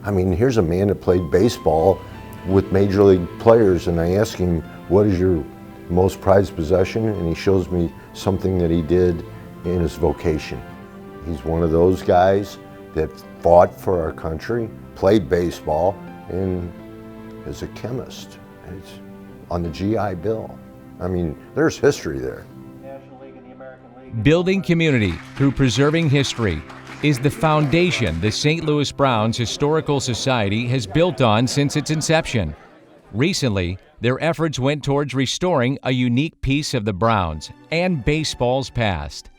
I mean, here's a man that played baseball with major league players, and I asked him, "What is your most prized possession?" And he shows me something that he did in his vocation. He's one of those guys that fought for our country, played baseball, and is a chemist. It's on the GI Bill. I mean, there's history there. Building community through preserving history is the foundation the St. Louis Browns Historical Society has built on since its inception. Recently, their efforts went towards restoring a unique piece of the Browns and baseball's past.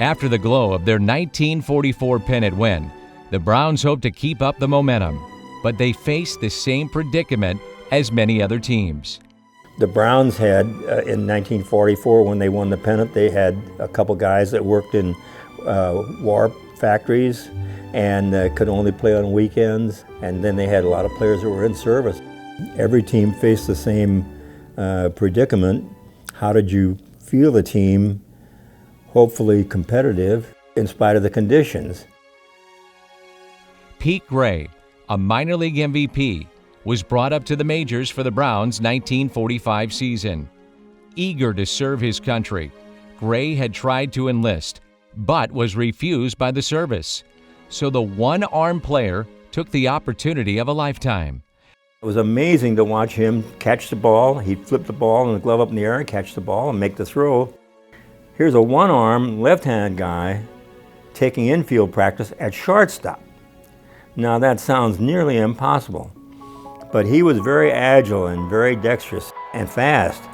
After the glow of their 1944 pennant win, the Browns hope to keep up the momentum, but they face the same predicament as many other teams. The Browns had, in 1944, when they won the pennant, they had a couple guys that worked in war factories and could only play on weekends, and then they had a lot of players that were in service. Every team faced the same predicament. How did you feel the team, hopefully competitive, in spite of the conditions? Pete Gray, a minor league MVP, was brought up to the majors for the Browns' 1945 season. Eager to serve his country, Gray had tried to enlist, but was refused by the service. So the one-armed player took the opportunity of a lifetime. It was amazing to watch him catch the ball. He'd flip the ball and the glove up in the air and catch the ball and make the throw. Here's a one-armed, left-handed guy taking infield practice at shortstop. Now that sounds nearly impossible, but he was very agile and very dexterous and fast.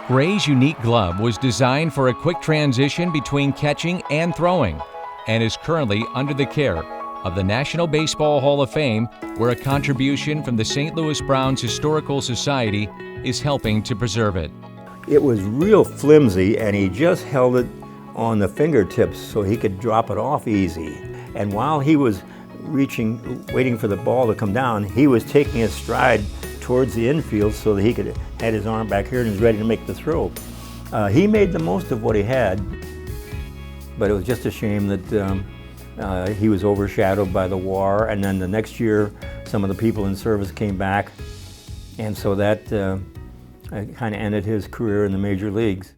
Gray's unique glove was designed for a quick transition between catching and throwing, and is currently under the care of the National Baseball Hall of Fame, where a contribution from the St. Louis Browns Historical Society is helping to preserve it. It was real flimsy, and he just held it on the fingertips so he could drop it off easy. And while he was waiting for the ball to come down, he was taking his stride towards the infield so that he could had his arm back here and was ready to make the throw. He made the most of what he had, but it was just a shame that he was overshadowed by the war, and then the next year some of the people in service came back, and so that kind of ended his career in the major leagues.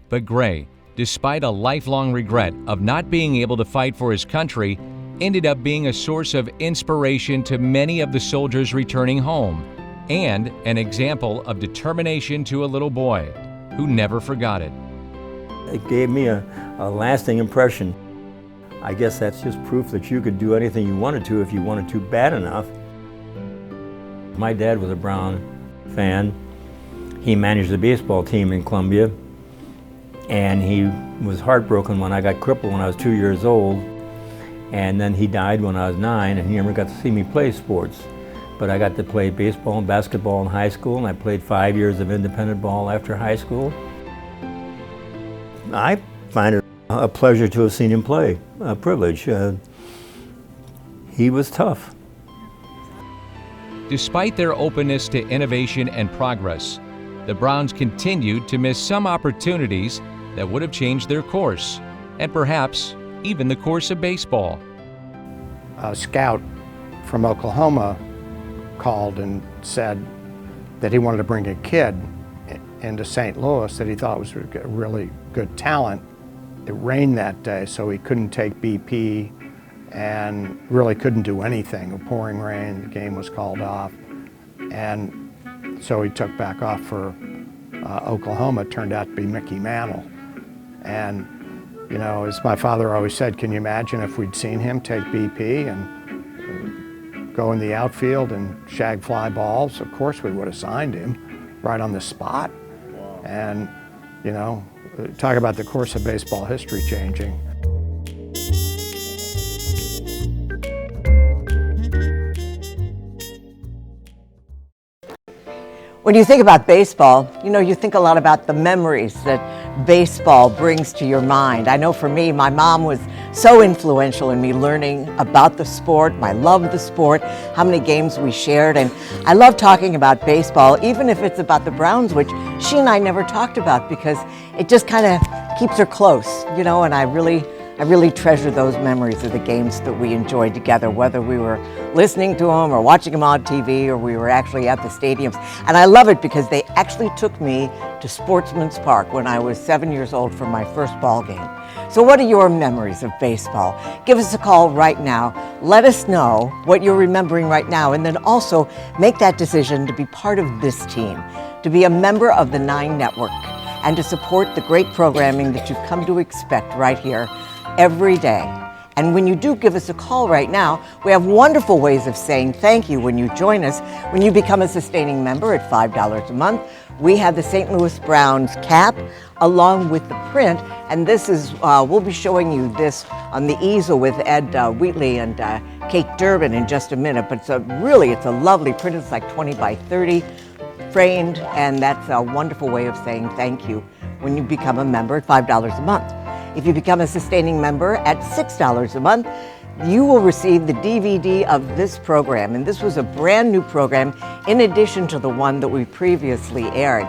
But Gray, despite a lifelong regret of not being able to fight for his country, ended up being a source of inspiration to many of the soldiers returning home, and an example of determination to a little boy who never forgot it. It gave me a lasting impression. I guess that's just proof that you could do anything you wanted to if you wanted to bad enough. My dad was a Brown fan. He managed the baseball team in Columbia, and he was heartbroken when I got crippled when I was 2 years old. And then he died when I was 9, and he never got to see me play sports. But I got to play baseball and basketball in high school, and I played 5 years of independent ball after high school. I find it a pleasure to have seen him play, a privilege. He was tough. Despite their openness to innovation and progress, the Browns continued to miss some opportunities that would have changed their course, and perhaps even the course of baseball. A scout from Oklahoma called and said that he wanted to bring a kid into St. Louis that he thought was a really good talent. It rained that day, so he couldn't take BP and really couldn't do anything. A pouring rain, the game was called off. And so he took back off for Oklahoma. It turned out to be Mickey Mantle. And you know, as my father always said, can you imagine if we'd seen him take BP and go in the outfield and shag fly balls? Of course we would have signed him right on the spot. Wow. And, you know, talk about the course of baseball history changing. When you think about baseball, you think a lot about the memories that baseball brings to your mind. I know for me, my mom was so influential in me learning about the sport, my love of the sport, how many games we shared. And I love talking about baseball, even if it's about the Browns, which she and I never talked about because it just kind of keeps her close, and I really treasure those memories of the games that we enjoyed together, whether we were listening to them or watching them on TV or we were actually at the stadiums. And I love it because they actually took me to Sportsman's Park when I was 7 years old for my first ball game. So what are your memories of baseball? Give us a call right now. Let us know what you're remembering right now, and then also make that decision to be part of this team, to be a member of the 9 Network, and to support the great programming that you've come to expect right here every day. And when you do give us a call right now, we have wonderful ways of saying thank you when you join us. When you become a sustaining member at $5 a month, we have the St. Louis Browns cap along with the print. And this is, we'll be showing you this on the easel with Ed Wheatley and Kate Durbin in just a minute. But it's a lovely print. It's like 20 by 30 framed. And that's a wonderful way of saying thank you when you become a member at $5 a month. If you become a sustaining member at $6 a month, you will receive the DVD of this program. And this was a brand new program in addition to the one that we previously aired.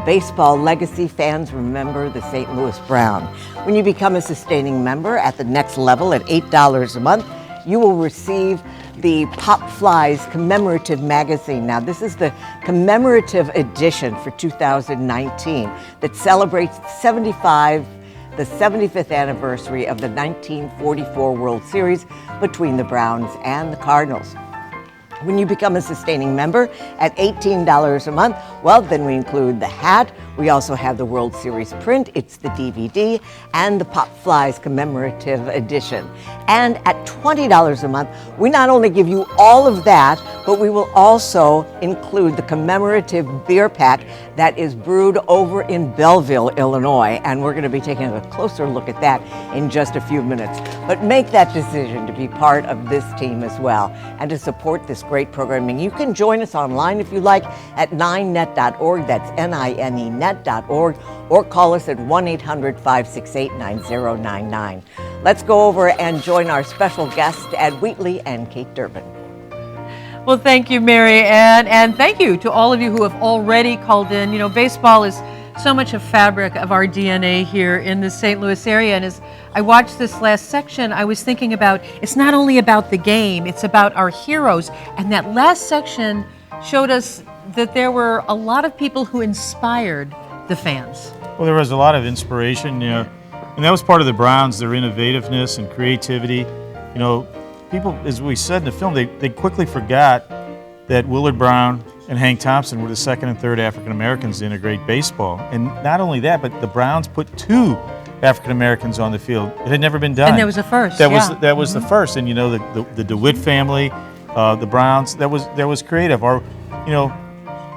Baseball Legacy Fans Remember the St. Louis Brown. When you become a sustaining member at the next level at $8 a month, you will receive the Pop Flies Commemorative Magazine. Now, this is the commemorative edition for 2019 that celebrates the 75th anniversary of the 1944 World Series between the Browns and the Cardinals. When you become a sustaining member at $18 a month, well, then we include the hat. We also have the World Series print. It's the DVD and the Pop Flies Commemorative Edition. And at $20 a month, we not only give you all of that, but we will also include the commemorative beer pack that is brewed over in Belleville, Illinois. And we're going to be taking a closer look at that in just a few minutes. But make that decision to be part of this team as well and to support this great programming. You can join us online if you like at 9net.org. That's NINE net.org, or call us at 1-800-568-9099. Let's go over and join our special guests, Ed Wheatley and Kate Durbin. Well, thank you, Mary Ann, and thank you to all of you who have already called in. Baseball is so much a fabric of our DNA here in the St. Louis area, and as I watched this last section, I was thinking about, it's not only about the game, it's about our heroes, and that last section showed us that there were a lot of people who inspired the fans. Well, there was a lot of inspiration, and that was part of the Browns, their innovativeness and creativity. People, as we said in the film, they quickly forgot that Willard Brown and Hank Thompson were the second and third African Americans to integrate baseball. And not only that, but the Browns put 2 African Americans on the field. It had never been done. And that was the first. That was the first. And the DeWitt family, the Browns, that was creative.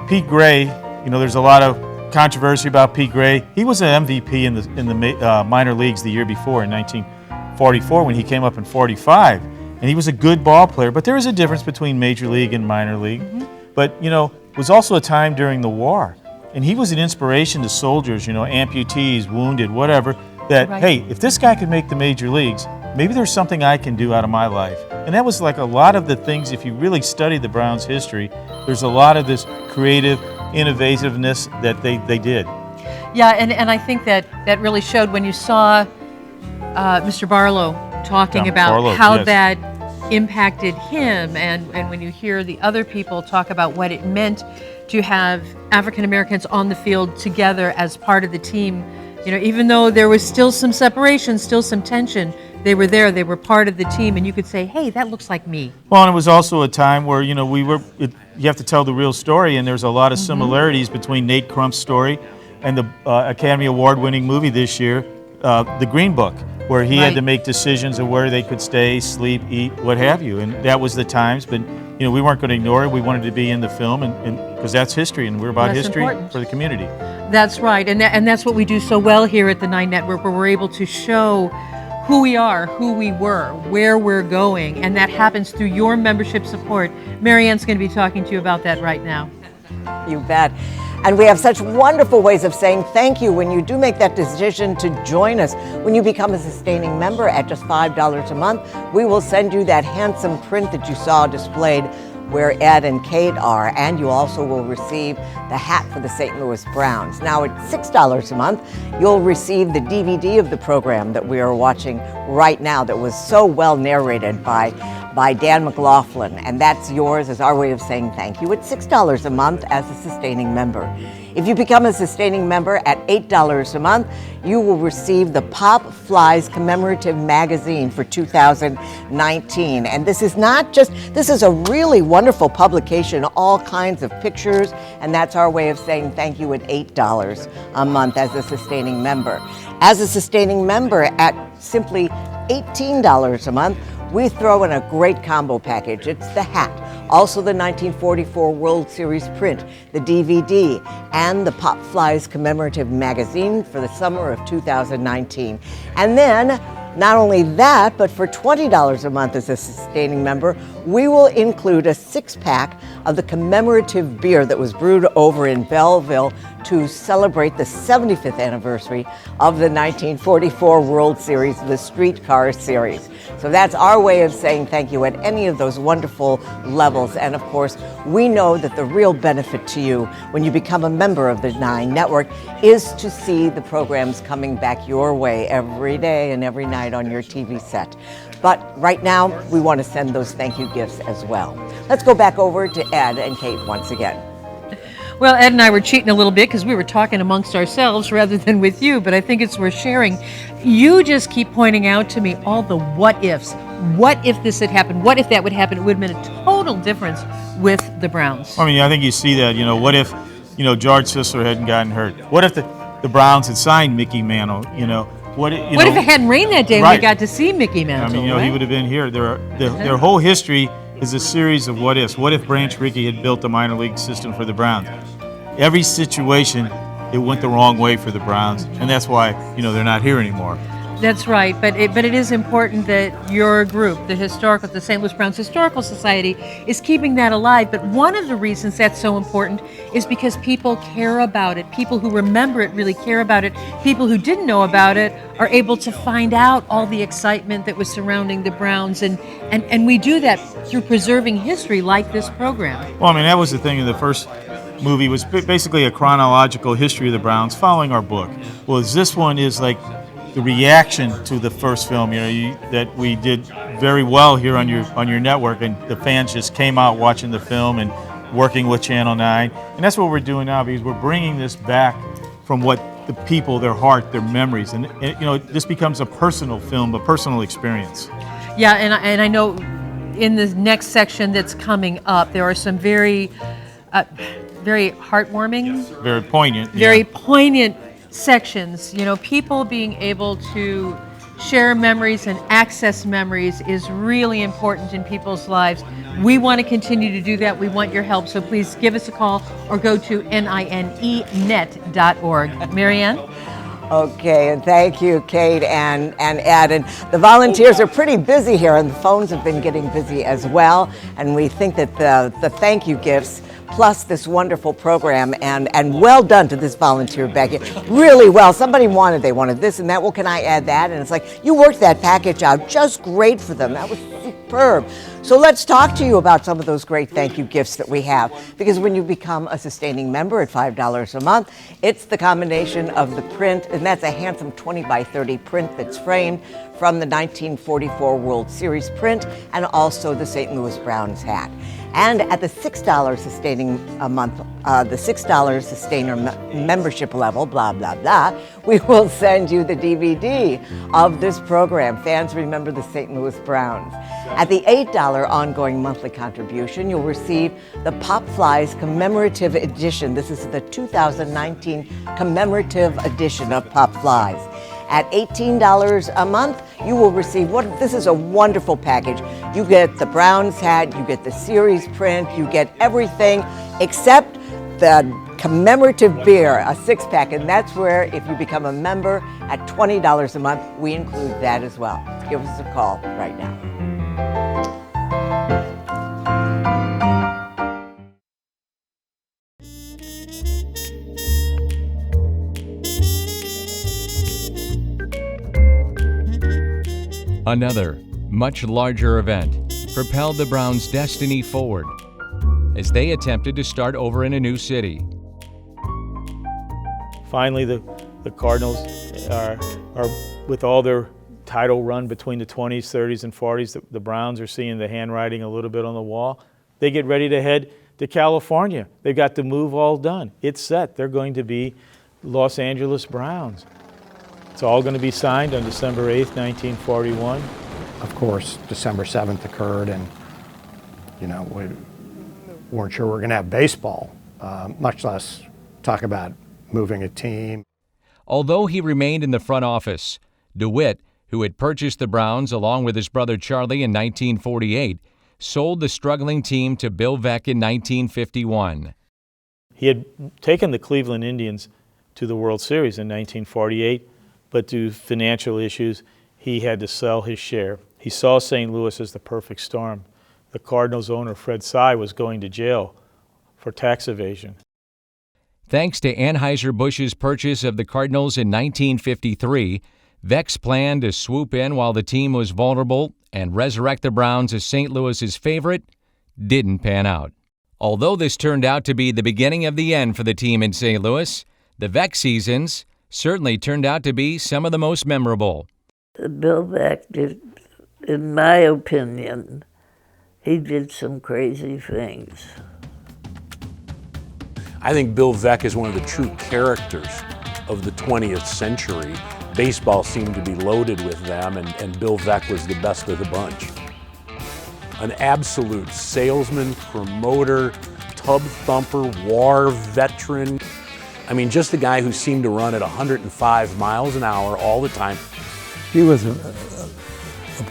Pete Gray, there's a lot of controversy about Pete Gray. He was an MVP in the minor leagues the year before in 1944 when he came up in 45. And he was a good ball player, but there is a difference between major league and minor league. Mm-hmm. But, it was also a time during the war. And he was an inspiration to soldiers, amputees, wounded, whatever, that, hey, if this guy could make the major leagues, maybe there's something I can do out of my life. And that was like a lot of the things, if you really study the Browns' history, there's a lot of this creative innovativeness that they did. Yeah, and I think that really showed when you saw Mr. Barlow talking about how that impacted him, and when you hear the other people talk about what it meant to have African Americans on the field together as part of the team, even though there was still some separation, still some tension, they were there, they were part of the team, and you could say, hey, that looks like me. Well, and it was also a time where, you have to tell the real story, and there's a lot of similarities between Nate Crump's story and the Academy Award-winning movie this year, The Green Book, where he had to make decisions of where they could stay, sleep, eat, what have you. And that was the times, but we weren't going to ignore it. We wanted to be in the film, and because that's history, and we're about history for the community. That's right, and that's what we do so well here at the 9 Network, where we're able to show who we are, who we were, where we're going, and that happens through your membership support. Mary Ann's going to be talking to you about that right now. You bet. And we have such wonderful ways of saying thank you when you do make that decision to join us. When you become a sustaining member at just $5 a month, we will send you that handsome print that you saw displayed where Ed and Kate are, and you also will receive the hat for the St. Louis Browns. Now at $6 a month, you'll receive the DVD of the program that we are watching right now that was so well narrated by Dan McLaughlin, and that's yours as our way of saying thank you at $6 a month as a sustaining member. If you become a sustaining member at $8 a month, you will receive the Pop Flies Commemorative Magazine for 2019. And this is a really wonderful publication, all kinds of pictures, and that's our way of saying thank you at $8 a month as a sustaining member. As a sustaining member at simply $18 a month, we throw in a great combo package. It's the hat, also the 1944 World Series print, the DVD, and the Pop Flies Commemorative Magazine for the summer of 2019. And then, not only that, but for $20 a month as a sustaining member, we will include a 6-pack of the commemorative beer that was brewed over in Belleville to celebrate the 75th anniversary of the 1944 World Series, the Streetcar Series. So that's our way of saying thank you at any of those wonderful levels. And of course, we know that the real benefit to you when you become a member of the 9 Network is to see the programs coming back your way every day and every night on your TV set. But right now, we want to send those thank you gifts as well. Let's go back over to Ed and Kate once again. Well, Ed and I were cheating a little bit because we were talking amongst ourselves rather than with you, but I think it's worth sharing. You just keep pointing out to me all the what ifs. What if this had happened? What if that would happen? It would have been a total difference with the Browns. I mean, I think you see that, what if, George Sisler hadn't gotten hurt? What if the Browns had signed Mickey Mantle, What if it hadn't rained that day and we got to see Mickey Mantle? I mean, right? He would have been here. Their whole history is a series of what ifs. What if Branch Rickey had built a minor league system for the Browns? Every situation, it went the wrong way for the Browns, and that's why, they're not here anymore. That's right, but it is important that your group, the St. Louis Browns Historical Society, is keeping that alive. But one of the reasons that's so important is because people care about it. People who remember it really care about it. People who didn't know about it are able to find out all the excitement that was surrounding the Browns, and we do that through preserving history like this program. Well, I mean, that was the thing in the first movie, was basically a chronological history of the Browns following our book. Well, this one is like the reaction to the first film, that we did very well here on your network, and the fans just came out watching the film and working with Channel 9, and that's what we're doing now, because we're bringing this back from what the people, their heart, their memories, and this becomes a personal film, a personal experience. Yeah, and I know in the next section that's coming up, there are some very heartwarming, very poignant sections. People being able to share memories and access memories is really important in people's lives. We want to continue to do that. We want your help, so please give us a call or go to ninenet.org. Marianne? Okay, and thank you, Kate and Ed. And the volunteers are pretty busy here, and the phones have been getting busy as well. And we think that the thank you gifts plus this wonderful program, and well done to this volunteer, Becky. Really well. Somebody they wanted this and that. Well, can I add that? And it's like, you worked that package out just great for them. That was superb. So let's talk to you about some of those great thank you gifts that we have. Because when you become a sustaining member at $5 a month, it's the combination of the print, and that's a handsome 20 by 30 print that's framed from the 1944 World Series print, and also the St. Louis Browns hat. And at the $6 sustaining a month, the $6 sustainer membership level, blah, blah, blah, we will send you the DVD of this program, Fans Remember the St. Louis Browns. At the $8 ongoing monthly contribution, you'll receive the Pop Flies Commemorative Edition. This is the 2019 commemorative edition of Pop Flies. At $18 a month, you will receive this is a wonderful package. You get the Browns hat, you get the series print, you get everything except the commemorative beer, a 6-pack, and that's where, if you become a member at $20 a month, we include that as well. Give us a call right now. Another, much larger event propelled the Browns' destiny forward as they attempted to start over in a new city. Finally, the Cardinals are with all their title run between the 20s, 30s, and 40s. The Browns are seeing the handwriting a little bit on the wall. They get ready to head to California. They've got the move all done. It's set. They're going to be Los Angeles Browns. It's all going to be signed on December 8th, 1941. Of course, December 7th occurred, and we weren't sure we were going to have baseball, much less talk about moving a team. Although he remained in the front office, DeWitt, who had purchased the Browns along with his brother Charlie in 1948, sold the struggling team to Bill Veeck in 1951. He had taken the Cleveland Indians to the World Series in 1948, but due to financial issues, he had to sell his share. He saw St. Louis as the perfect storm. The Cardinals owner, Fred Sy, was going to jail for tax evasion. Thanks to Anheuser-Busch's purchase of the Cardinals in 1953, Veeck's plan to swoop in while the team was vulnerable and resurrect the Browns as St. Louis's favorite didn't pan out. Although this turned out to be the beginning of the end for the team in St. Louis, the Veeck seasons certainly turned out to be some of the most memorable. Bill Veeck did, in my opinion, he did some crazy things. I think Bill Veeck is one of the true characters of the 20th century. Baseball seemed to be loaded with them, and Bill Veeck was the best of the bunch. An absolute salesman, promoter, tub thumper, war veteran. I mean, just the guy who seemed to run at 105 miles an hour all the time. He was a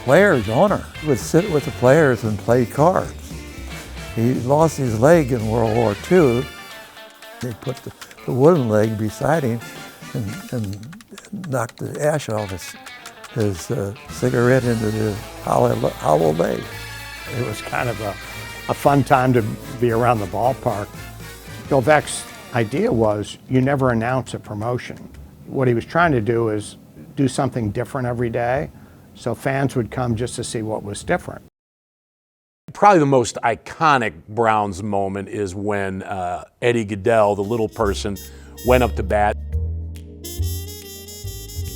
player's owner. He would sit with the players and play cards. He lost his leg in World War II. They put the wooden leg beside him and knocked the ash off his cigarette into the hollow leg. It was kind of a fun time to be around the ballpark. Bill Veeck's idea was you never announce a promotion. What he was trying to do is do something different every day, so fans would come just to see what was different. Probably the most iconic Browns moment is when Eddie Goodell, the little person, went up to bat.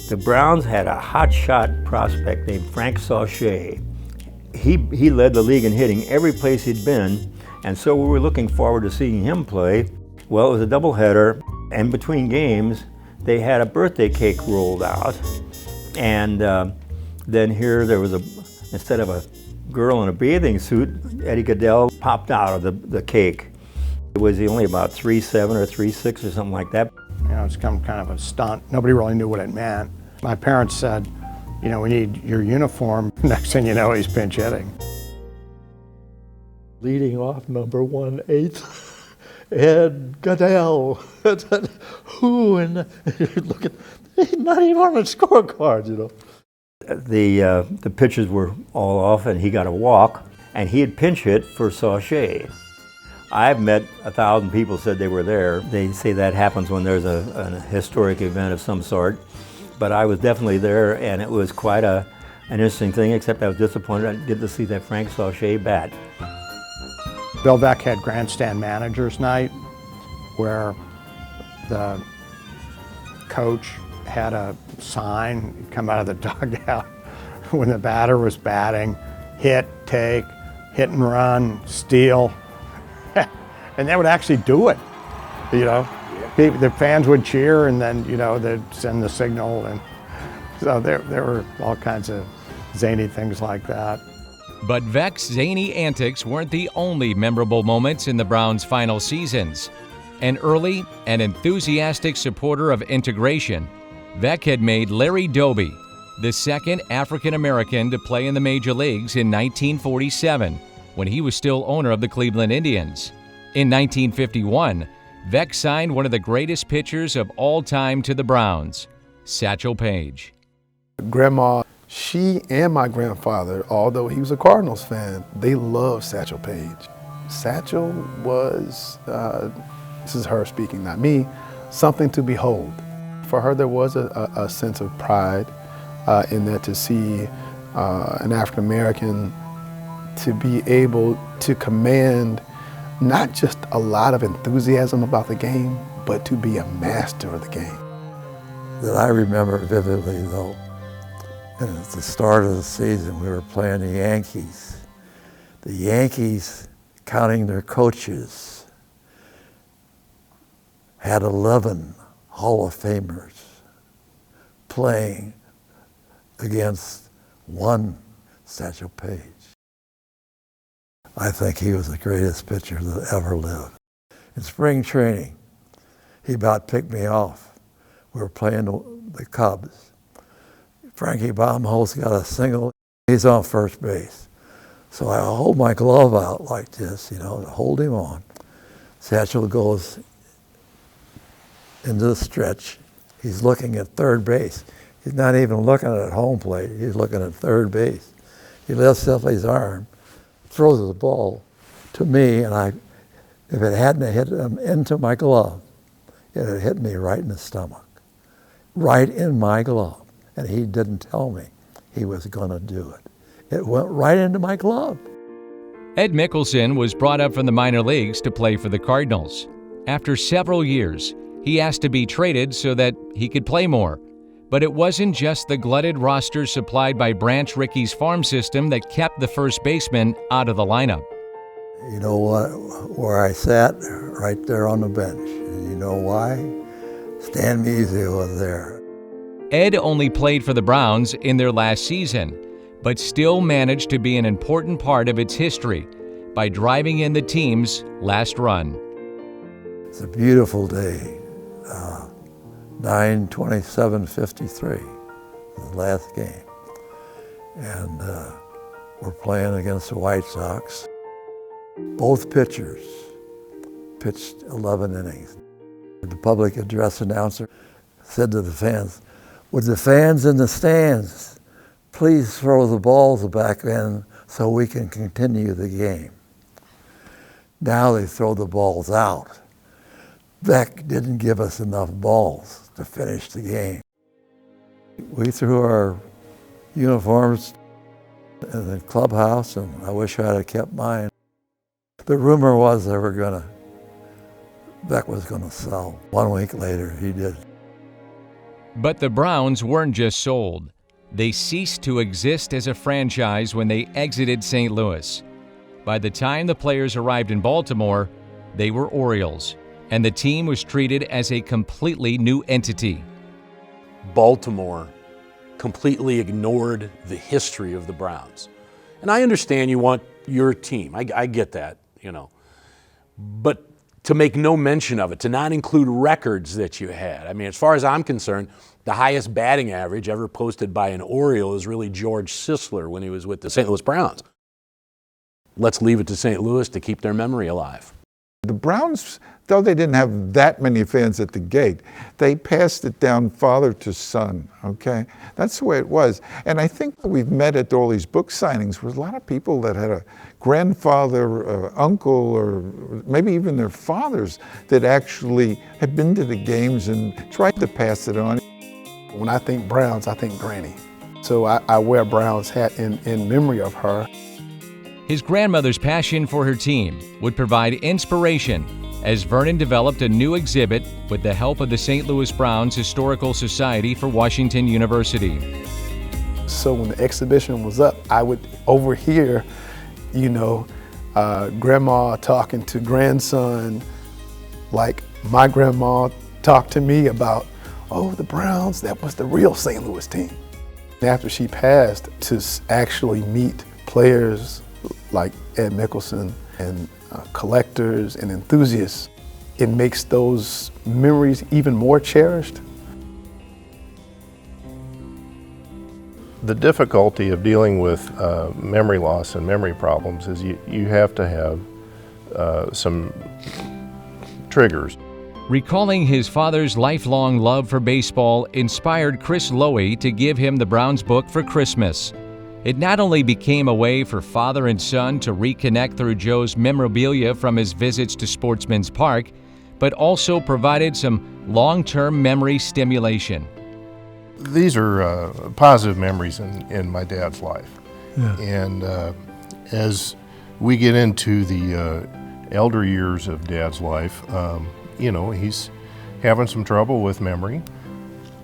The Browns had a hotshot prospect named Frank Sauché. He led the league in hitting every place he'd been, and so we were looking forward to seeing him play. Well, it was a doubleheader, and between games, they had a birthday cake rolled out. And then here there was instead of a girl in a bathing suit, Eddie Goodell popped out of the cake. It was only about 3'7" or 3'6" or something like that. It's kind of a stunt. Nobody really knew what it meant. My parents said, we need your uniform. Next thing you know, he's pinch hitting. Leading off number 1/8, Ed Goodell. Who in look at, he's not even on the scorecard, The pitches were all off, and he got a walk, and he had pinch hit for Sauché. I've met 1,000 people said they were there. They say that happens when there's a historic event of some sort, but I was definitely there, and it was quite an interesting thing, except I was disappointed I didn't get to see that Frank Sauché bat. Bill Veeck had grandstand managers night where the coach had a sign come out of the dugout when the batter was batting, hit, take, hit and run, steal, and they would actually do it, The fans would cheer, and then, they'd send the signal, and so there were all kinds of zany things like that. But Veeck's zany antics weren't the only memorable moments in the Browns' final seasons. An early and enthusiastic supporter of integration, Veeck had made Larry Doby the second African-American to play in the major leagues in 1947, when he was still owner of the Cleveland Indians. In 1951, Veeck signed one of the greatest pitchers of all time to the Browns, Satchel Paige. Grandma, she and my grandfather, although he was a Cardinals fan, they loved Satchel Paige. Satchel was, this is her speaking, not me, something to behold. For her, there was a sense of pride in that, to see an African American, to be able to command not just a lot of enthusiasm about the game, but to be a master of the game. That I remember vividly, though, and at the start of the season, we were playing the Yankees. The Yankees, counting their coaches, had 11 Hall of Famers playing against one Satchel Paige. I think he was the greatest pitcher that ever lived. In spring training, he about picked me off. We were playing the Cubs. Frankie Baumholz got a single. He's on first base. So I hold my glove out like this, to hold him on. Satchel goes into the stretch. He's looking at third base. He's not even looking at home plate. He's looking at third base. He lifts up his arm, throws the ball to me, and if it hadn't hit him into my glove, it had hit me right in the stomach, right in my glove. And he didn't tell me he was going to do it. It went right into my glove. Ed Mickelson was brought up from the minor leagues to play for the Cardinals. After several years, he asked to be traded so that he could play more. But it wasn't just the glutted roster supplied by Branch Rickey's farm system that kept the first baseman out of the lineup. You know what? Where I sat? Right there on the bench. And you know why? Stan Musial was there. Ed only played for the Browns in their last season, but still managed to be an important part of its history by driving in the team's last run. It's a beautiful day. 9/27/53, the last game. And we're playing against the White Sox. Both pitchers pitched 11 innings. The public address announcer said to the fans, "Would the fans in the stands please throw the balls back in so we can continue the game?" Now they throw the balls out. Beck didn't give us enough balls to finish the game. We threw our uniforms in the clubhouse, and I wish I had kept mine. The rumor was Beck was gonna sell. 1 week later, he did. But the Browns weren't just sold. They ceased to exist as a franchise when they exited St. Louis. By the time the players arrived in Baltimore, they were Orioles, and the team was treated as a completely new entity. Baltimore completely ignored the history of the Browns. And I understand you want your team. I get that, But to make no mention of it, to not include records that you had. I mean, as far as I'm concerned, the highest batting average ever posted by an Oriole is really George Sisler when he was with the St. Louis Browns. Let's leave it to St. Louis to keep their memory alive. The Browns, though they didn't have that many fans at the gate, they passed it down father to son, okay? That's the way it was. And I think we've met at all these book signings with a lot of people that had a grandfather, uncle, or maybe even their fathers that actually had been to the games and tried to pass it on. When I think Browns, I think Granny. So I wear a Browns hat in memory of her. His grandmother's passion for her team would provide inspiration as Vernon developed a new exhibit with the help of the St. Louis Browns Historical Society for Washington University. So when the exhibition was up, I would overhear, grandma talking to grandson, like my grandma talked to me about, oh, the Browns, that was the real St. Louis team. After she passed, to actually meet players like Ed Mickelson and collectors and enthusiasts, it makes those memories even more cherished. The difficulty of dealing with memory loss and memory problems is you have to have some triggers. Recalling his father's lifelong love for baseball inspired Chris Lowy to give him the Browns book for Christmas. It not only became a way for father and son to reconnect through Joe's memorabilia from his visits to Sportsman's Park, but also provided some long-term memory stimulation. These are positive memories in my dad's life. Yeah. And as we get into the elder years of Dad's life, you know, he's having some trouble with memory.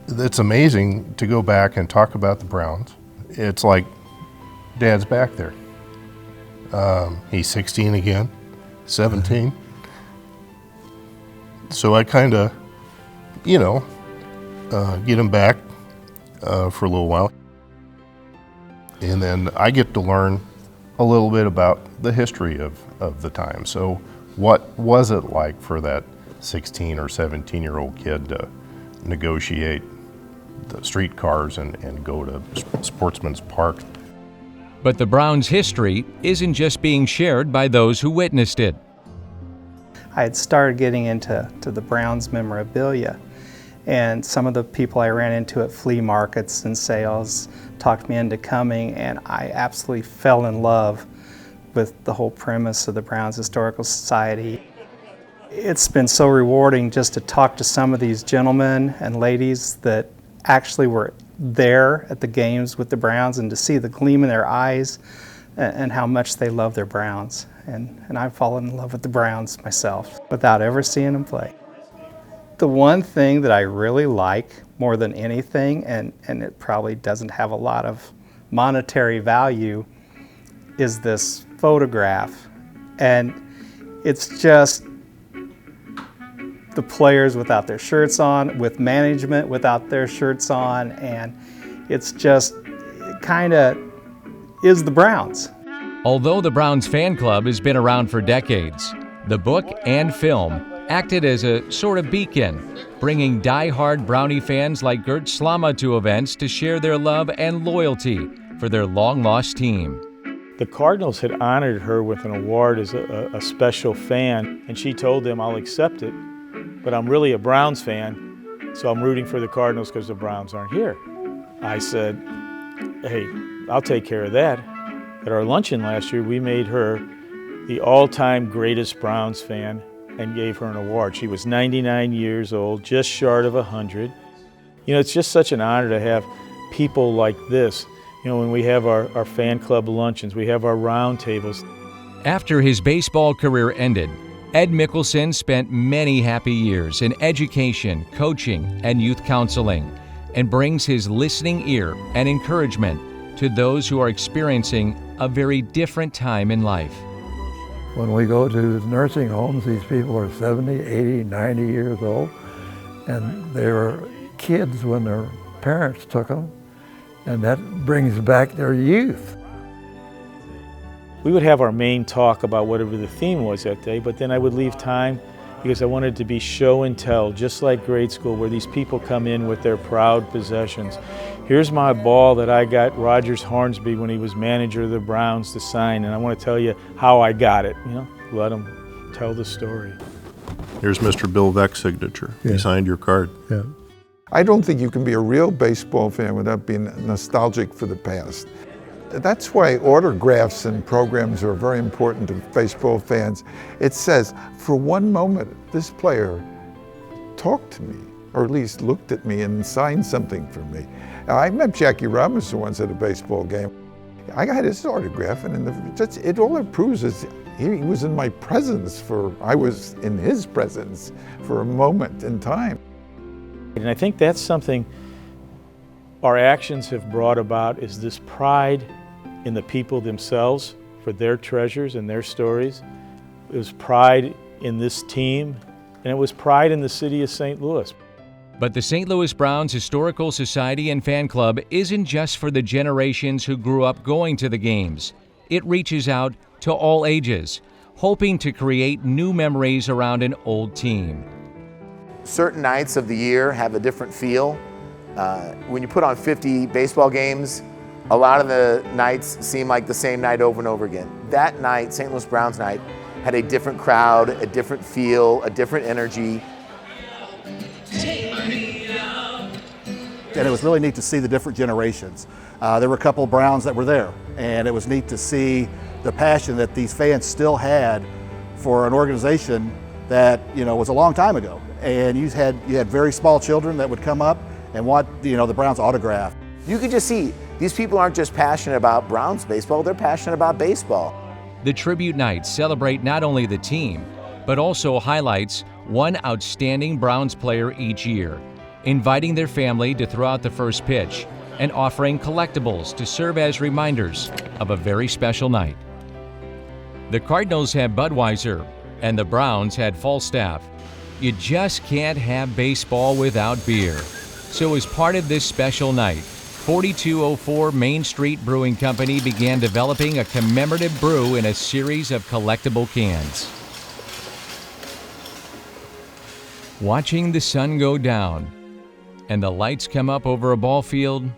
It's amazing to go back and talk about the Browns. It's like Dad's back there. He's 16 again, 17. So I kind of, you know, get him back for a little while. And then I get to learn a little bit about the history of the time. So what was it like for that 16 or 17-year-old kid to negotiate the streetcars and go to Sportsman's Park? But the Browns' history isn't just being shared by those who witnessed it. I had started getting into the Browns memorabilia, and some of the people I ran into at flea markets and sales talked me into coming, and I absolutely fell in love with the whole premise of the Browns Historical Society. It's been so rewarding just to talk to some of these gentlemen and ladies that actually were there at the games with the Browns, and to see the gleam in their eyes and how much they love their Browns. And I've fallen in love with the Browns myself without ever seeing them play. The one thing that I really like more than anything, and it probably doesn't have a lot of monetary value, is this photograph. And it's just the players without their shirts on, with management without their shirts on, and it's just, it kind of is the Browns. Although the Browns fan club has been around for decades, the book and film acted as a sort of beacon, bringing die-hard Brownie fans like Gert Slama to events to share their love and loyalty for their long-lost team. The Cardinals had honored her with an award as a special fan, and she told them, "I'll accept it, but I'm really a Browns fan, so I'm rooting for the Cardinals because the Browns aren't here." I said, "Hey, I'll take care of that." At our luncheon last year, we made her the all-time greatest Browns fan and gave her an award. She was 99 years old, just short of 100. You know, it's just such an honor to have people like this. You know, when we have our fan club luncheons, we have our round tables. After his baseball career ended, Ed Mickelson spent many happy years in education, coaching, and youth counseling, and brings his listening ear and encouragement to those who are experiencing a very different time in life. When we go to nursing homes, these people are 70, 80, 90 years old, and they were kids when their parents took them, and that brings back their youth. We would have our main talk about whatever the theme was that day, but then I would leave time because I wanted to be show and tell, just like grade school, where these people come in with their proud possessions. Here's my ball that I got Rogers Hornsby when he was manager of the Browns to sign, and I want to tell you how I got it. You know, let them tell the story. Here's Mr. Bill Veck's signature. Yeah. He signed your card. Yeah. I don't think you can be a real baseball fan without being nostalgic for the past. That's why autographs and programs are very important to baseball fans. It says, for one moment, this player talked to me, or at least looked at me and signed something for me. Now, I met Jackie Robinson once at a baseball game. I got his autograph, and it all it proves is he was in my presence I was in his presence for a moment in time. And I think that's something our actions have brought about, is this pride in the people themselves for their treasures and their stories. It was pride in this team, and it was pride in the city of St. Louis. But the St. Louis Browns Historical Society and Fan Club isn't just for the generations who grew up going to the games. It reaches out to all ages, hoping to create new memories around an old team. Certain nights of the year have a different feel. When you put on 50 baseball games, a lot of the nights seem like the same night over and over again. That night, St. Louis Browns night, had a different crowd, a different feel, a different energy. And it was really neat to see the different generations. There were a couple of Browns that were there, and it was neat to see the passion that these fans still had for an organization that, you know, was a long time ago. And you had very small children that would come up and want the Browns autograph. You could just see these people aren't just passionate about Browns baseball, they're passionate about baseball. The tribute nights celebrate not only the team, but also highlights one outstanding Browns player each year, inviting their family to throw out the first pitch and offering collectibles to serve as reminders of a very special night. The Cardinals had Budweiser and the Browns had Falstaff. You just can't have baseball without beer. So as part of this special night, 4204 Main Street Brewing Company began developing a commemorative brew in a series of collectible cans. Watching the sun go down and the lights come up over a ball field,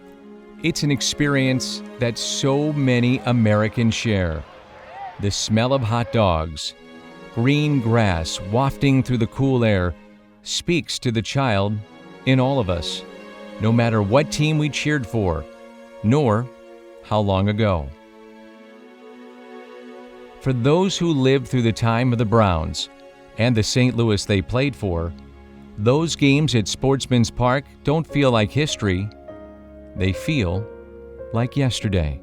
it's an experience that so many Americans share. The smell of hot dogs, green grass wafting through the cool air speaks to the child in all of us, no matter what team we cheered for, nor how long ago. For those who lived through the time of the Browns and the St. Louis they played for, those games at Sportsman's Park don't feel like history, they feel like yesterday.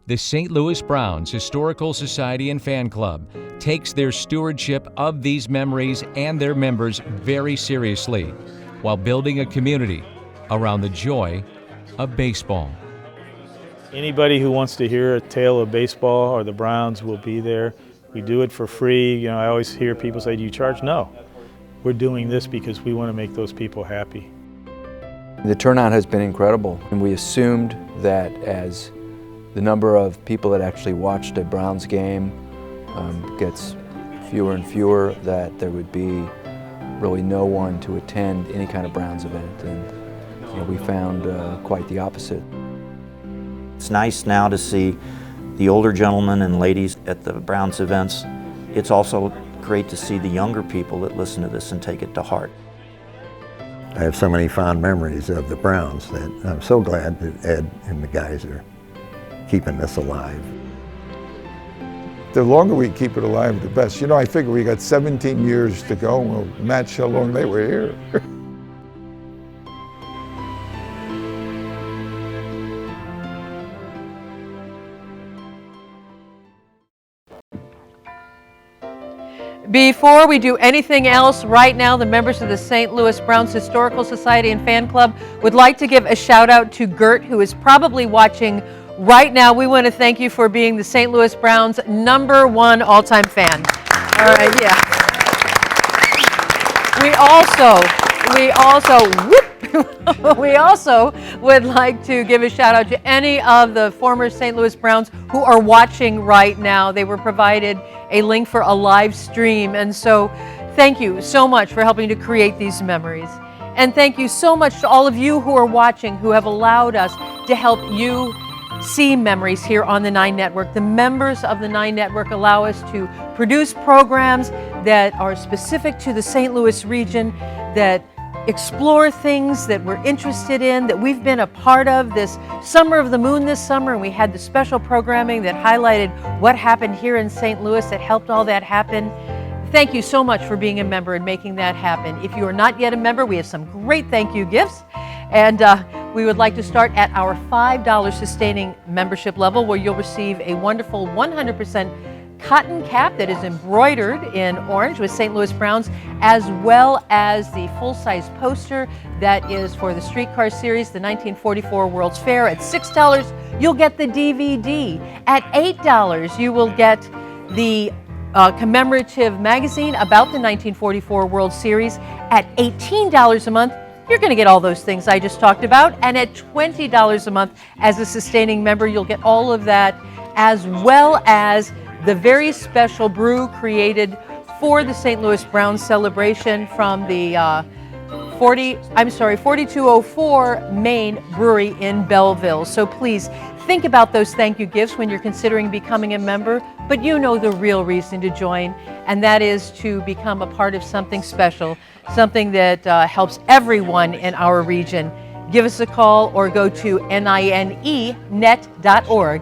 The St. Louis Browns Historical Society and Fan Club takes their stewardship of these memories and their members very seriously while building a community around the joy of baseball. Anybody who wants to hear a tale of baseball or the Browns will be there. We do it for free. I always hear people say, do you charge? No. We're doing this because we want to make those people happy. The turnout has been incredible, and we assumed that as the number of people that actually watched a Browns game gets fewer and fewer, that there would be really no one to attend any kind of Browns event, and we found quite the opposite. It's nice now to see the older gentlemen and ladies at the Browns events. It's also great to see the younger people that listen to this and take it to heart. I have so many fond memories of the Browns that I'm so glad that Ed and the guys are keeping this alive. The longer we keep it alive, the best. I figure we got 17 years to go and we'll match how long they were here. Before we do anything else, right now the members of the St. Louis Browns Historical Society and Fan Club would like to give a shout out to Gert, who is probably watching right now. We want to thank you for being the St. Louis Browns #1 all-time fan. All right, yeah. We also would like to give a shout out to any of the former St. Louis Browns who are watching right now. They were provided a link for a live stream, and so thank you so much for helping to create these memories. And thank you so much to all of you who are watching, who have allowed us to help you see memories here on the 9 Network. The members of the 9 Network allow us to produce programs that are specific to the St. Louis region, that explore things that we're interested in, that we've been a part of. This Summer of the Moon this summer, and we had the special programming that highlighted what happened here in St. Louis that helped all that happen. Thank you so much for being a member and making that happen. If you are not yet a member, we have some great thank you gifts. And we would like to start at our $5 sustaining membership level, where you'll receive a wonderful 100% cotton cap that is embroidered in orange with St. Louis Browns, as well as the full-size poster that is for the Streetcar Series, the 1944 World's Fair. At $6, you'll get the DVD. At $8, you will get the commemorative magazine about the 1944 World Series. At $18 a month, you're going to get all those things I just talked about. And at $20 a month as a sustaining member, you'll get all of that, as well as the very special brew created for the St. Louis Browns celebration from the 4204 Main Brewery in Belleville. So please, Think about those thank you gifts when you're considering becoming a member, but you know the real reason to join, and that is to become a part of something special, something that helps everyone in our region. Give us a call or go to ninenet.org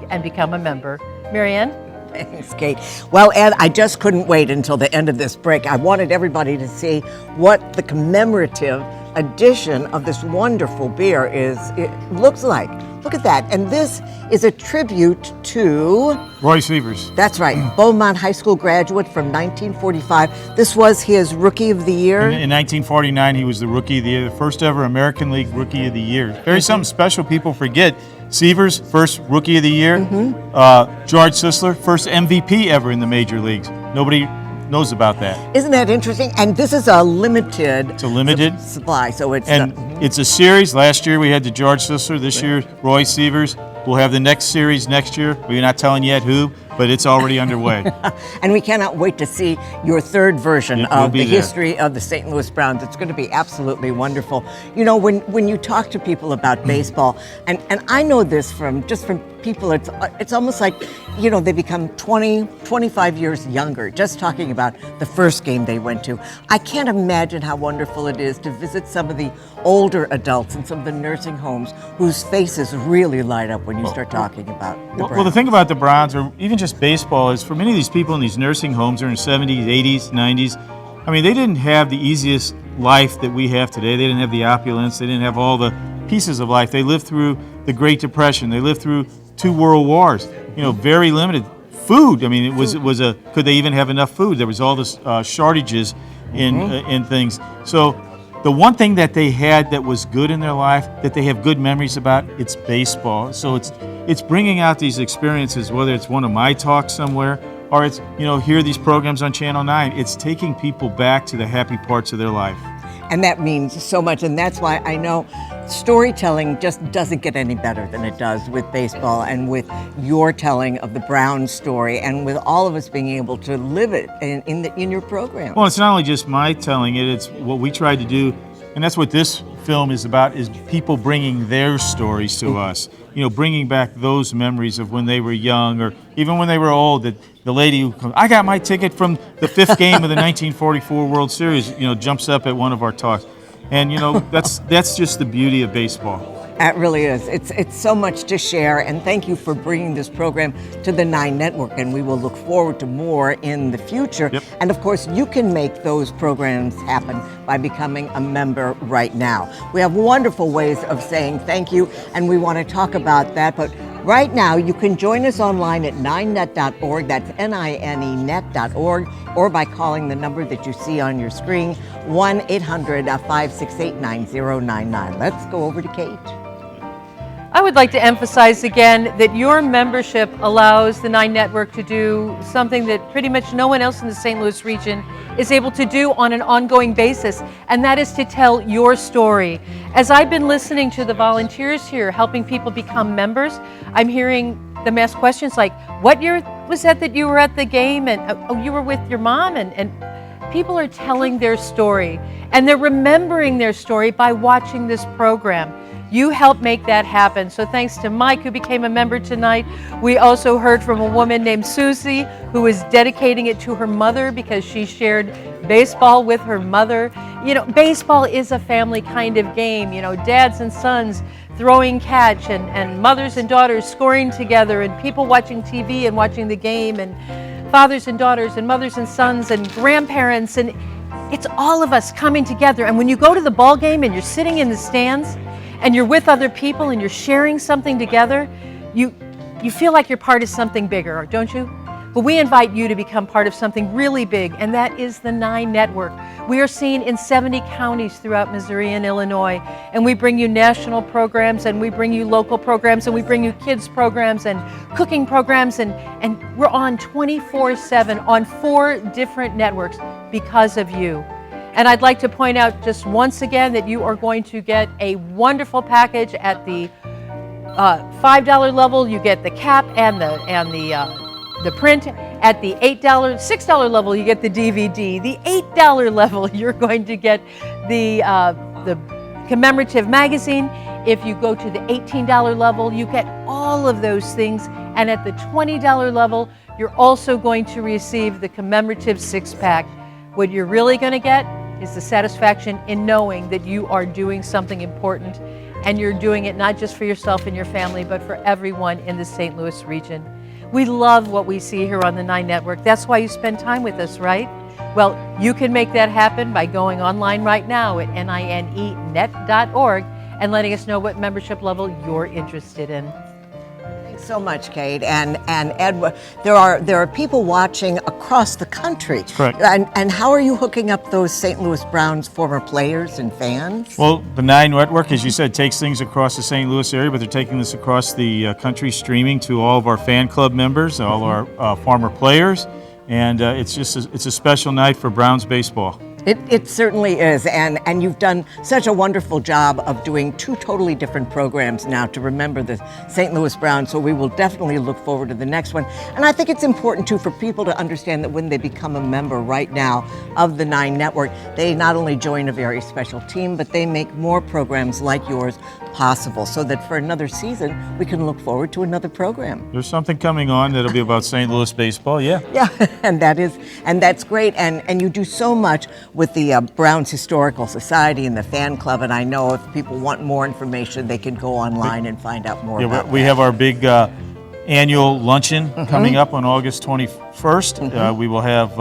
and become a member. Marianne? Thanks, Kate. Well, Ed, I just couldn't wait until the end of this break. I wanted everybody to see what the commemorative edition of this wonderful beer looks like. Look at that. And this is a tribute to Roy Sievers. That's right. Beaumont High School graduate from 1945. This was his Rookie of the Year. In 1949, he was the Rookie of the Year, the first ever American League Rookie of the Year. Very something special people forget. Sievers, first Rookie of the Year. George Sisler, first MVP ever in the major leagues. Nobody knows about that. Isn't that interesting? And this is a limited, supply, so it's it's a series. Last year we had the George Sisler. This year Roy Sievers. We'll have the next series next year. We're not telling yet who, but it's already underway. And we cannot wait to see your third version of the history of the St. Louis Browns. It's going to be absolutely wonderful. You know, when you talk to people about baseball, and I know this from people, it's almost like, you know, they become 20, 25 years younger just talking about the first game they went to. I can't imagine how wonderful it is to visit some of the older adults in some of the nursing homes whose faces really light up when you start talking about the Browns. Well, the thing about the Browns, or even just baseball, is for many of these people in these nursing homes, they're in 70s, 80s, 90s. I mean, they didn't have the easiest life that we have today. They didn't have the opulence. They didn't have all the pieces of life. They lived through the Great Depression. They lived through 2 world wars. You know, very limited food. I mean, it was could they even have enough food? There was all this shortages in things. So the one thing that they had that was good in their life, that they have good memories about, it's baseball. So it's bringing out these experiences, whether it's one of my talks somewhere, or it's, you know, hear these programs on Channel 9. It's taking people back to the happy parts of their life. And that means so much, and that's why I know storytelling just doesn't get any better than it does with baseball and with your telling of the Browns story and with all of us being able to live it in your program. Well, it's not only just my telling it, it's what we tried to do, and that's what this film is about, is people bringing their stories to us. You know, bringing back those memories of when they were young or even when they were old. That the lady who comes, I got my ticket from the 5th game of the 1944 World Series, you know, jumps up at one of our talks. And, you know, that's just the beauty of baseball. It really is. It's so much to share, and thank you for bringing this program to the 9 Network, and we will look forward to more in the future. Yep. And of course, you can make those programs happen by becoming a member right now. We have wonderful ways of saying thank you, and we want to talk about that, but right now, you can join us online at 9net.org, that's NINEnet.org, or by calling the number that you see on your screen, 1-800-568-9099. Let's go over to Kate. I would like to emphasize again that your membership allows the 9 Network to do something that pretty much no one else in the St. Louis region is able to do on an ongoing basis, and that is to tell your story. As I've been listening to the volunteers here helping people become members, I'm hearing them ask questions like, what year was that you were at the game? And oh, you were with your mom? And people are telling their story, and they're remembering their story by watching this program. You helped make that happen. So thanks to Mike, who became a member tonight. We also heard from a woman named Susie, who is dedicating it to her mother because she shared baseball with her mother. You know, baseball is a family kind of game. You know, dads and sons throwing catch, and mothers and daughters scoring together, and people watching TV and watching the game, and fathers and daughters and mothers and sons and grandparents, and it's all of us coming together. And when you go to the ball game and you're sitting in the stands and you're with other people and you're sharing something together, you feel like you're part of something bigger, don't you? But we invite you to become part of something really big, and that is the 9 Network. We are seen in 70 counties throughout Missouri and Illinois, and we bring you national programs, and we bring you local programs, and we bring you kids programs and cooking programs, and we're on 24/7 on 4 different networks because of you. And I'd like to point out just once again that you are going to get a wonderful package at the $5 level. You get the cap and the print. At the $6 level, you get the DVD. The $8 level, you're going to get the commemorative magazine. If you go to the $18 level, you get all of those things. And at the $20 level, you're also going to receive the commemorative 6-pack. What you're really going to get is the satisfaction in knowing that you are doing something important, and you're doing it not just for yourself and your family, but for everyone in the St. Louis region. We love what we see here on the 9 Network. That's why you spend time with us, right? Well, you can make that happen by going online right now at ninenet.org and letting us know what membership level you're interested in. Thanks so much, Kate. And Ed, there are people watching across the country. Correct. And how are you hooking up those St. Louis Browns former players and fans? Well, the 9 Network, as you said, takes things across the St. Louis area, but they're taking this across the country, streaming to all of our fan club members, all our former players, and it's a special night for Browns baseball. It certainly is, and you've done such a wonderful job of doing 2 totally different programs now to remember the St. Louis Browns, so we will definitely look forward to the next one. And I think it's important, too, for people to understand that when they become a member right now of the 9 Network, they not only join a very special team, but they make more programs like yours possible, so that for another season, we can look forward to another program. There's something coming on that'll be about St. Louis baseball, yeah. Yeah, and that's great, and you do so much with the Browns Historical Society and the fan club, and I know if people want more information, they can go online and find out more about that. We have our big annual luncheon coming up on August 21st. We will have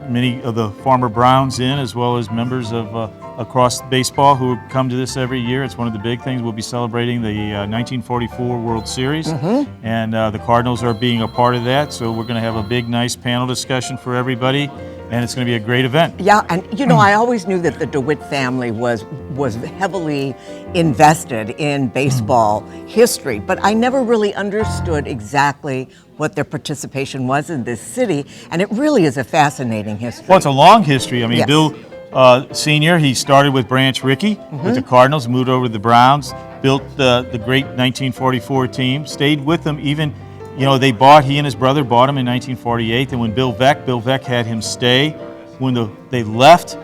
many of the former Browns in, as well as members of across baseball who come to this every year. It's one of the big things. We'll be celebrating the 1944 World Series, and the Cardinals are being a part of that, so we're going to have a big, nice panel discussion for everybody, and it's going to be a great event. Yeah, and you know, I always knew that the DeWitt family was heavily invested in baseball history, but I never really understood exactly what their participation was in this city, and it really is a fascinating history. Well, it's a long history. I mean, Yes. Bill Sr., he started with Branch Rickey with the Cardinals, moved over to the Browns, built the great 1944 team, stayed with them even, he and his brother bought him in 1948, and when Bill Veeck had him stay. When they left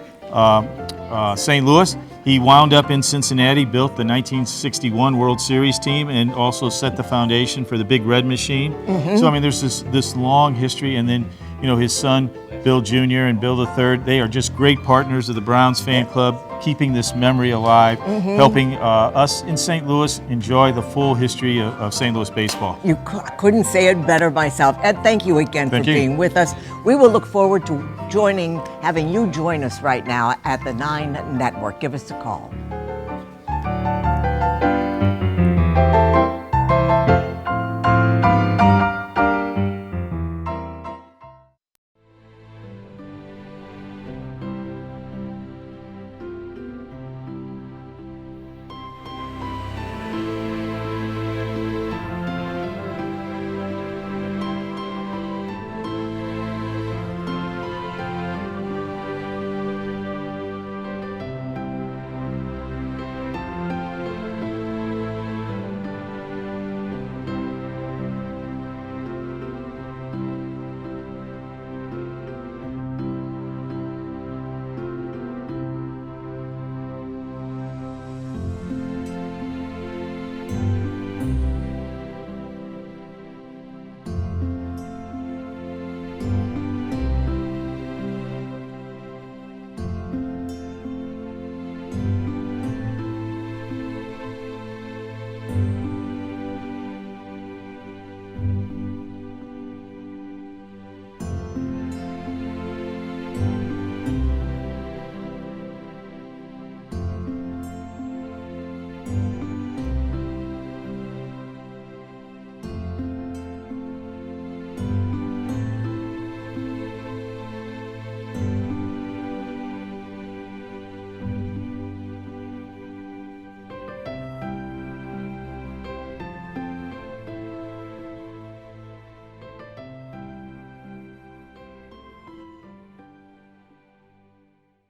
St. Louis, he wound up in Cincinnati, built the 1961 World Series team, and also set the foundation for the Big Red Machine. So, I mean, there's this long history, and then, his son, Bill Jr. and Bill III, they are just great partners of the Browns fan club, keeping this memory alive, helping us in St. Louis enjoy the full history of St. Louis baseball. Couldn't say it better myself. Ed, thank you again for being with us. We will look forward to having you join us right now at the 9 Network. Give us a call.